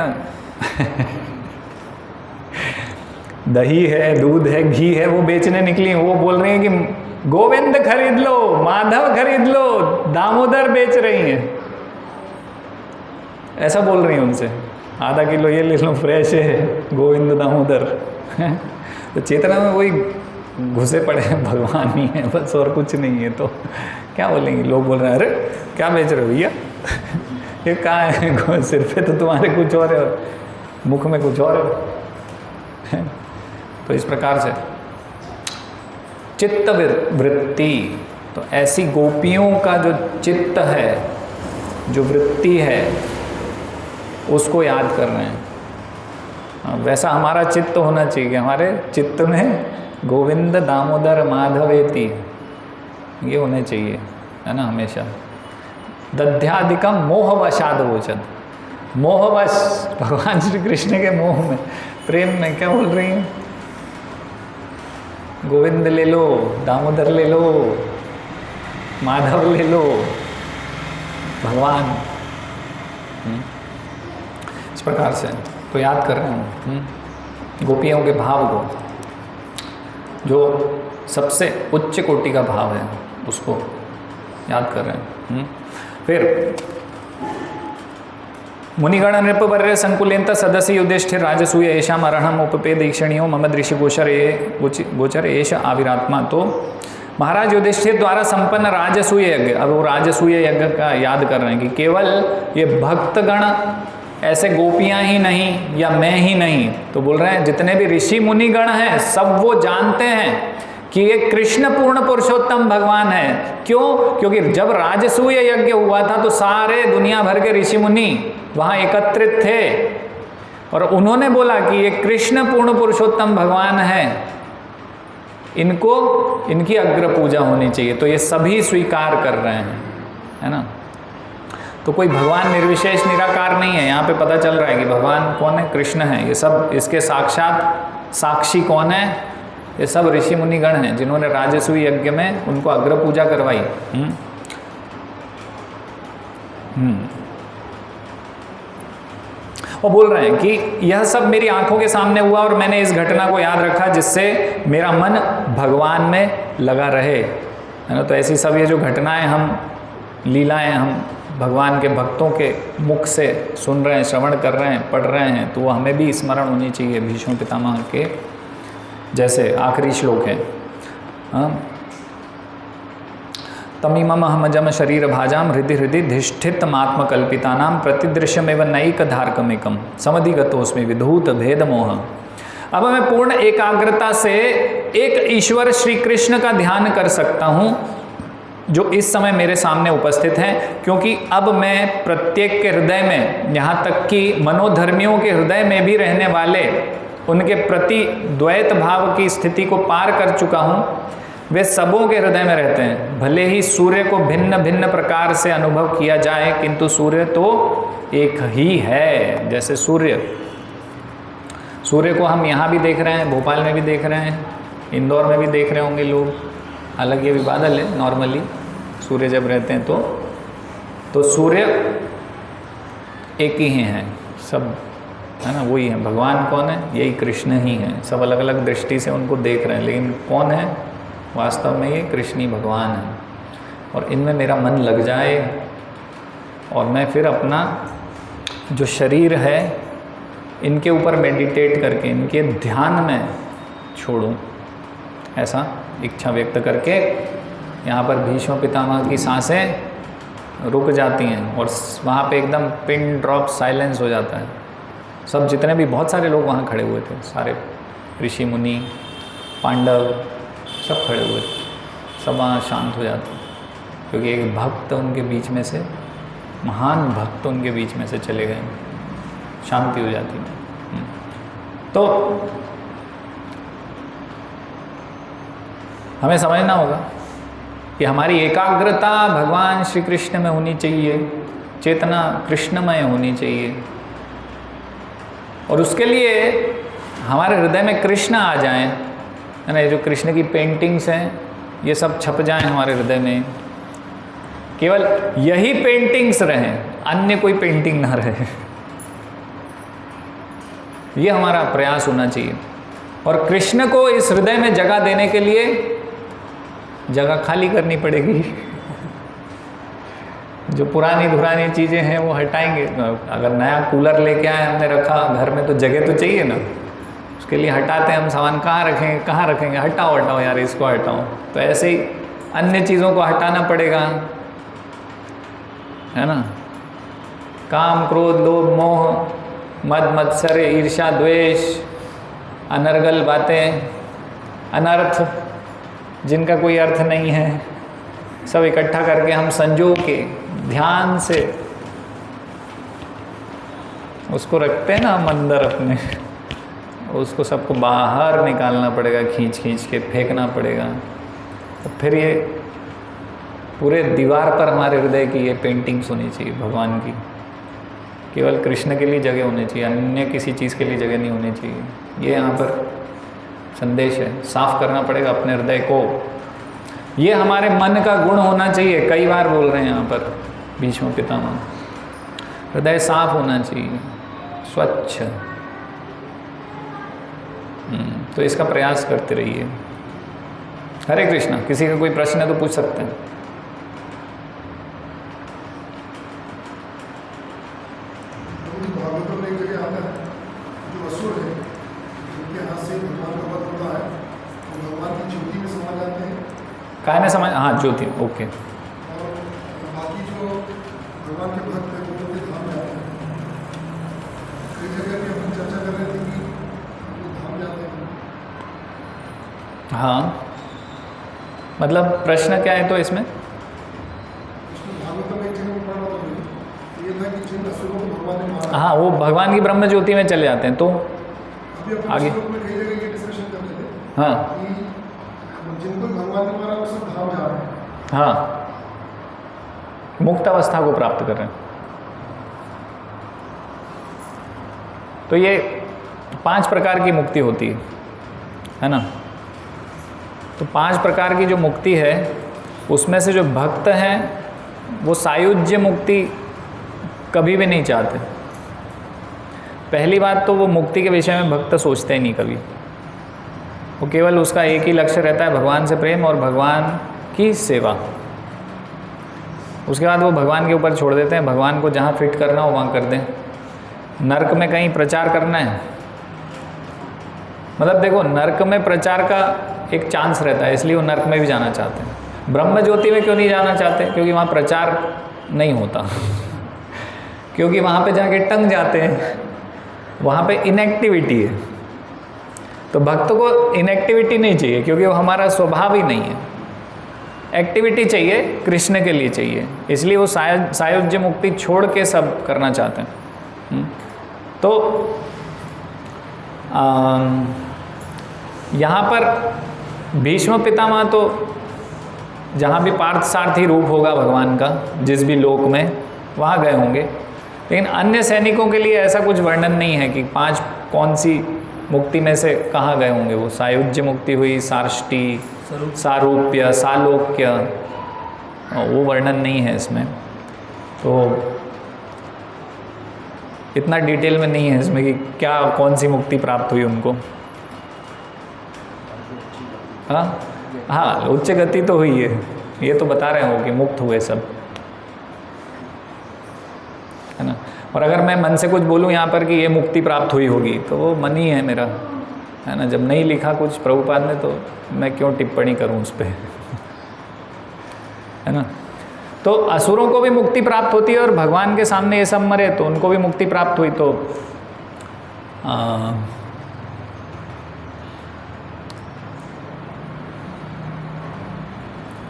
A: दही है, दूध है, घी है, वो बेचने निकली हैं। वो बोल रही हैं कि गोविंद खरीद लो, माधव खरीद लो, दामोदर बेच रही हैं, ऐसा बोल रही हैं उनसे। आधा किलो ये ले लो, फ्रेश है, गोविंद दामोदर। तो चेतना में वही घुसे पड़े हैं भगवान ही है बस, और कुछ नहीं है। तो क्या बोलेंगे लोग? बोल रहे हैं अरे क्या बेच रहे हो भैया ये कहाँ है? सिर पे तो तुम्हारे कुछ और है और मुख में कुछ और है। तो इस प्रकार से चित्त वृत्ति, तो ऐसी गोपियों का जो चित्त है, जो वृत्ति है, उसको याद कर रहे हैं। वैसा हमारा चित्त होना चाहिए कि हमारे चित्त में गोविंद दामोदर माधवेति ये होने चाहिए, है ना, हमेशा। दध्यादिकम मोहवशाद वोचन, मोहवश, भगवान श्री कृष्ण के मोह में, प्रेम में क्या बोल रही हैं? गोविंद ले लो, दामोदर ले लो, माधव ले लो, भगवान। इस प्रकार से तो याद कर रहे हूँ गोपियों के भाव को, जो सबसे उच्च कोटि का भाव है, उसको याद कर रहे हैं। फिर मुनिगण नृपवर्य संकुलेंत सदस्य युधिष्ठिर राजसूय ऐशाम अरहम उपपेदीक्षणियों मम दृश्य गोचर एश आविरात्मा। तो महाराज युधिष्ठिर द्वारा संपन्न राजसूय यज्ञ, अब वो राजसूय यज्ञ का याद कर रहे हैं कि केवल ये भक्तगण, ऐसे गोपियां ही नहीं या मैं ही नहीं, तो बोल रहे हैं जितने भी ऋषि मुनिगण हैं सब वो जानते हैं कि ये कृष्ण पूर्ण पुरुषोत्तम भगवान है। क्यों? क्योंकि जब राजसूय यज्ञ हुआ था तो सारे दुनिया भर के ऋषि मुनि वहाँ एकत्रित थे और उन्होंने बोला कि ये कृष्ण पूर्ण पुरुषोत्तम भगवान है, इनको, इनकी अग्र पूजा होनी चाहिए। तो ये सभी स्वीकार कर रहे हैं, है ना। तो कोई भगवान निर्विशेष निराकार नहीं है, यहाँ पे पता चल रहा है कि भगवान कौन है? कृष्ण है। ये सब इसके साक्षात साक्षी कौन है? ये सब ऋषि मुनिगण हैं जिन्होंने राजसूय यज्ञ में उनको अग्र पूजा करवाई। और बोल रहे हैं कि यह सब मेरी आंखों के सामने हुआ और मैंने इस घटना को याद रखा जिससे मेरा मन भगवान में लगा रहे, है ना। तो ऐसी सब ये जो घटनाएं हम, लीलाएं हम भगवान के भक्तों के मुख से सुन रहे हैं, श्रवण कर रहे हैं, पढ़ रहे हैं, तो वो हमें भी स्मरण होनी चाहिए भीष्म पितामह के। जैसे आखिरी श्लोक है, तमीमम अहमजम शरीर भाजाम हृदय हृदय धिष्ठित आत्मकल्पितानाम प्रतिदृश्यमेव नैक धारकमेकम समधिगतोस्मि विधूत भेद मोह। अब मैं पूर्ण एकाग्रता से एक ईश्वर श्री कृष्ण का ध्यान कर सकता हूँ जो इस समय मेरे सामने उपस्थित हैं, क्योंकि अब मैं प्रत्येक के हृदय में, यहाँ तक कि मनोधर्मियों के हृदय में भी रहने वाले, उनके प्रति द्वैत भाव की स्थिति को पार कर चुका हूँ। वे सबों के हृदय में रहते हैं। भले ही सूर्य को भिन्न भिन्न प्रकार से अनुभव किया जाए, किंतु सूर्य तो एक ही है। जैसे सूर्य को हम यहाँ भी देख रहे हैं, भोपाल में भी देख रहे हैं, इंदौर में भी देख रहे होंगे लोग। हालांकि ये भी बादल है, नॉर्मली सूर्य जब रहते हैं तो सूर्य एक ही हैं सब, है ना, वही है। भगवान कौन है? यही कृष्ण ही है। सब अलग अलग दृष्टि से उनको देख रहे हैं, लेकिन कौन है वास्तव में? ये कृष्ण ही भगवान है। और इनमें मेरा मन लग जाए और मैं फिर अपना जो शरीर है इनके ऊपर मेडिटेट करके, इनके ध्यान में छोड़ूं, ऐसा इच्छा व्यक्त करके यहाँ पर भीष्म पितामह की सांसें रुक जाती हैं और वहाँ पे एकदम पिन ड्रॉप साइलेंस हो जाता है। सब जितने भी, बहुत सारे लोग वहाँ खड़े हुए थे, सारे ऋषि मुनि, पांडव, सब खड़े हुए थे। सब वहाँ शांत हो जाते, क्योंकि एक भक्त उनके बीच में से, महान भक्त उनके बीच में से चले गए, शांति हो जाती है। तो हमें समझना होगा कि हमारी एकाग्रता भगवान श्री कृष्ण में होनी चाहिए, चेतना कृष्णमय होनी चाहिए, और उसके लिए हमारे हृदय में कृष्ण आ जाएं, है ना। ये जो कृष्ण की पेंटिंग्स हैं ये सब छप जाएं हमारे हृदय में, केवल यही पेंटिंग्स रहें, अन्य कोई पेंटिंग ना रहे। ये हमारा प्रयास होना चाहिए। और कृष्ण को इस हृदय में जगह देने के लिए जगह खाली करनी पड़ेगी। जो पुरानी धुरानी चीज़ें हैं वो हटाएंगे। अगर नया कूलर लेके आए, हमने रखा घर में, तो जगह तो चाहिए ना, उसके लिए हटाते हैं हम सामान, कहाँ रखेंगे, हटाओ यार इसको हटाओ। तो ऐसे ही अन्य चीज़ों को हटाना पड़ेगा, है ना। काम, क्रोध, लोभ, मोह, मद मत्सर, ईर्ष्या, द्वेष, अनर्गल बातें, अनर्थ जिनका कोई अर्थ नहीं है, सब इकट्ठा करके हम संजो के ध्यान से उसको रखते हैं ना हम अंदर अपने, उसको सबको बाहर निकालना पड़ेगा, खींच के फेंकना पड़ेगा। तो फिर ये पूरे दीवार पर हमारे हृदय की ये पेंटिंग्स होनी चाहिए भगवान की। केवल कृष्ण के लिए जगह होनी चाहिए, अन्य किसी चीज़ के लिए जगह नहीं होनी चाहिए। ये यहाँ पर संदेश है, साफ करना पड़ेगा अपने हृदय को। ये हमारे मन का गुण होना चाहिए, कई बार बोल रहे हैं यहाँ पर भीष्म पितामह। हृदय साफ होना चाहिए, स्वच्छ। तो इसका प्रयास करते रहिए। हरे कृष्णा। किसी का कोई प्रश्न है तो पूछ सकते हैं।
C: भागवतम में एक जगह आता है, जो असुर है जिनके हाथ से भगवान का वध होता है, वो भगवान की ज्योति में समा जाते हैं।
A: काय में समझ, हाँ ज्योति, ओके।
C: और बाकी जो भगवान के भक्त हैं वो उनके धाम जाते हैं। एक जगह की हम चर्चा कर रहे थे कि वो धाम जाते हैं।
A: हाँ, मतलब प्रश्न क्या है तो इसमें?
C: भागवतम एक जगह में पढ़ा था, ये था कि जिन असुरों को भगवान ने मारा,
A: हाँ, वो भगवान की ब्रह्म ज्योति में चले जाते हैं। तो
C: अभी अपन
A: आगे
C: श्लोक में कई जगह ये डिस्कशन कर रहे थे
A: हाँ
C: कि जिनको भगवान ने मारा वो सब धाम जा रहे हैं।
A: हाँ, मुक्त अवस्था को प्राप्त कर रहे हैं। तो ये 5 प्रकार की मुक्ति होती है ना। तो 5 प्रकार की जो मुक्ति है उसमें से जो भक्त हैं वो सायुज्य मुक्ति कभी भी नहीं चाहते। पहली बात तो वो मुक्ति के विषय में भक्त सोचते ही नहीं कभी। वो केवल उसका एक ही लक्ष्य रहता है, भगवान से प्रेम और भगवान की सेवा। उसके बाद वो भगवान के ऊपर छोड़ देते हैं, भगवान को जहाँ फिट करना हो वहाँ कर दें। नरक में कहीं प्रचार करना है, मतलब देखो नरक में प्रचार का एक चांस रहता है, इसलिए वो नरक में भी जाना चाहते हैं। ब्रह्म ज्योति में क्यों नहीं जाना चाहते? क्योंकि वहाँ प्रचार नहीं होता क्योंकि वहाँ पे जाके टंग जाते हैं, वहाँ पे इनएक्टिविटी है। तो भक्त को इनएक्टिविटी नहीं चाहिए क्योंकि वो हमारा स्वभाव ही नहीं है। एक्टिविटी चाहिए, कृष्ण के लिए चाहिए, इसलिए वो सायुज्य मुक्ति छोड़ के सब करना चाहते हैं। तो यहाँ पर भीष्म पितामह तो जहाँ भी पार्थ सारथी रूप होगा भगवान का, जिस भी लोक में, वहाँ गए होंगे। लेकिन अन्य सैनिकों के लिए ऐसा कुछ वर्णन नहीं है कि 5 कौन सी मुक्ति में से कहाँ गए होंगे। वो सायुज्य मुक्ति हुई, सार्ष्टी, सारूप्य, सालोक्य, वो वर्णन नहीं है इसमें। तो इतना डिटेल में नहीं है इसमें कि क्या कौन सी मुक्ति प्राप्त हुई उनको। हाँ, उच्च गति तो हुई है, ये तो बता रहे हो कि मुक्त हुए सब, है ना। और अगर मैं मन से कुछ बोलूँ यहाँ पर कि ये मुक्ति प्राप्त हुई होगी तो वो मन ही है मेरा, है ना। जब नहीं लिखा कुछ प्रभुपाद ने तो मैं क्यों टिप्पणी करूँ उस पर, है ना। तो असुरों को भी मुक्ति प्राप्त होती है और भगवान के सामने ये सब मरे तो उनको भी मुक्ति प्राप्त हुई। तो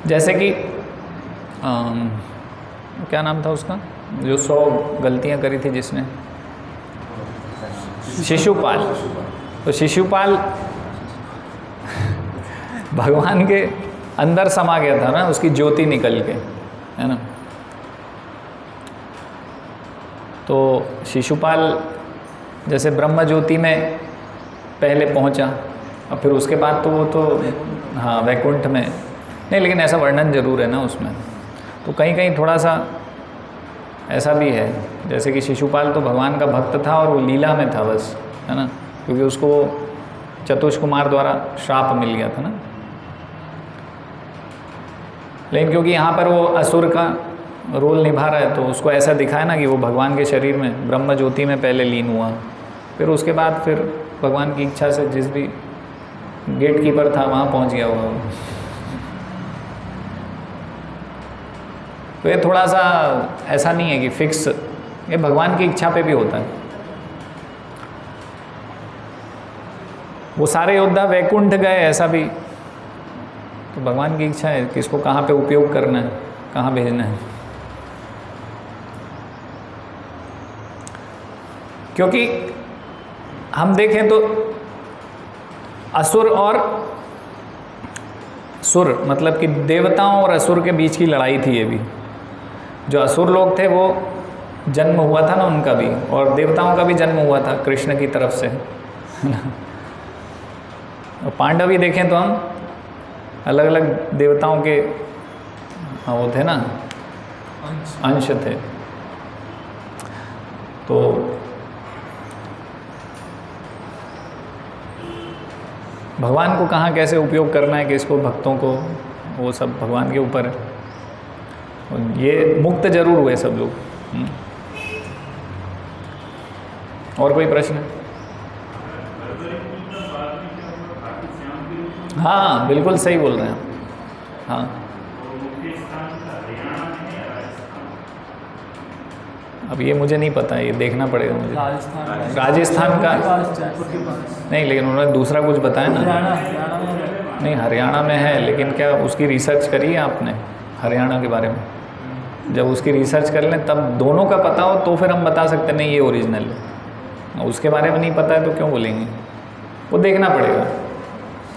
A: जैसे कि क्या नाम था उसका, जो 100 गलतियां करी थी जिसने, शिशुपाल। तो शिशुपाल भगवान के अंदर समा गया था ना, उसकी ज्योति निकल के, है ना। तो शिशुपाल जैसे ब्रह्म ज्योति में पहले पहुंचा और फिर उसके बाद तो वो तो हाँ वैकुंठ में नहीं, लेकिन ऐसा वर्णन जरूर है ना उसमें। तो कहीं कहीं थोड़ा सा ऐसा भी है, जैसे कि शिशुपाल तो भगवान का भक्त था और वो लीला में था बस, है ना, क्योंकि उसको चतुष कुमार द्वारा श्राप मिल गया था ना। लेकिन क्योंकि यहाँ पर वो असुर का रोल निभा रहा है तो उसको ऐसा दिखाया ना कि वो भगवान के शरीर में ब्रह्म ज्योति में पहले लीन हुआ, फिर उसके बाद फिर भगवान की इच्छा से जिस भी गेट कीपर था वहाँ पहुँच गया हुआ वो। तो ये थोड़ा सा ऐसा नहीं है कि फिक्स, ये भगवान की इच्छा पे भी होता है। वो सारे योद्धा वैकुंठ गए ऐसा भी तो भगवान की इच्छा है कि इसको कहाँ पे उपयोग करना है, कहाँ भेजना है। क्योंकि हम देखें तो असुर और सुर मतलब कि देवताओं और असुर के बीच की लड़ाई थी ये भी। जो असुर लोग थे वो जन्म हुआ था ना उनका भी, और देवताओं का भी जन्म हुआ था कृष्ण की तरफ से, है ना। और पांडव ही देखें तो हम अलग अलग देवताओं के वो थे ना, अंश थे। तो भगवान को कहाँ कैसे उपयोग करना है कि इसको भक्तों को, वो सब भगवान के ऊपर है। और ये मुक्त जरूर हुए सब लोग। और कोई प्रश्न? हाँ बिल्कुल सही बोल रहे हैं आप। हाँ अब ये मुझे नहीं पता, ये देखना पड़ेगा मुझे। राजस्थान का नहीं, लेकिन उन्होंने दूसरा कुछ बताया ना। नहीं हरियाणा में है, लेकिन क्या उसकी रिसर्च करी है आपने हरियाणा के बारे में? जब उसकी रिसर्च कर लें तब दोनों का पता हो तो फिर हम बता सकते नहीं ये ओरिजिनल है। उसके बारे में नहीं पता है तो क्यों बोलेंगे? वो देखना पड़ेगा,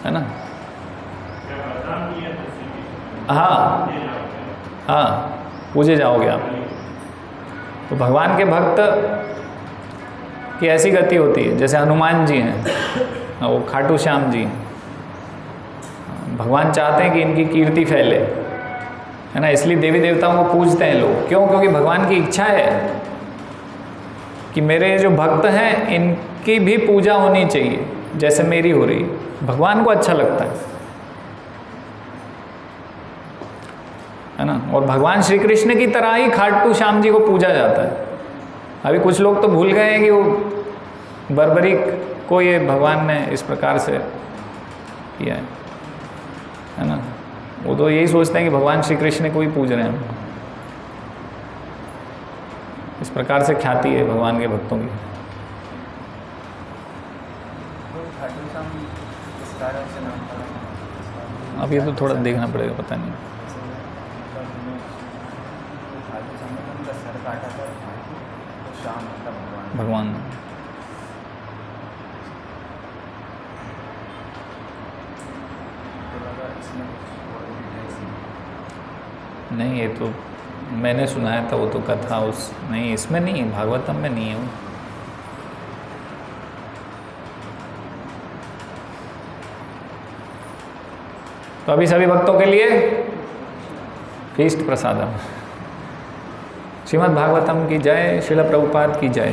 A: है ना। हाँ हाँ पूछे जाओगे आप तो भगवान के भक्त की ऐसी गति होती है। जैसे हनुमान जी हैं, वो खाटू श्याम जी हैं। भगवान चाहते हैं कि इनकी कीर्ति फैले, है ना, इसलिए देवी देवताओं को पूजते हैं लोग। क्यों? क्योंकि भगवान की इच्छा है कि मेरे जो भक्त हैं इनकी भी पूजा होनी चाहिए जैसे मेरी हो रही। भगवान को अच्छा लगता है ना। और भगवान श्री कृष्ण की तरह ही खाटू श्याम जी को पूजा जाता है। अभी कुछ लोग तो भूल गए हैं कि वो बर्बरिक को ये भगवान ने इस प्रकार से किया है ना। वो तो यही सोचते हैं कि भगवान श्री कृष्ण को ही पूज रहे हैं हम। इस प्रकार से ख्याति है भगवान के भक्तों की। अब ये तो थोड़ा देखना पड़ेगा, पता नहीं। भगवान नहीं, ये तो मैंने सुनाया था, वो तो कथा उस नहीं, इसमें नहीं है, भागवतम में नहीं है वो। तो अभी सभी भक्तों के लिए फीस्ट प्रसादम। श्रीमद् भागवतम की जय, श्रील प्रभुपाद की जय।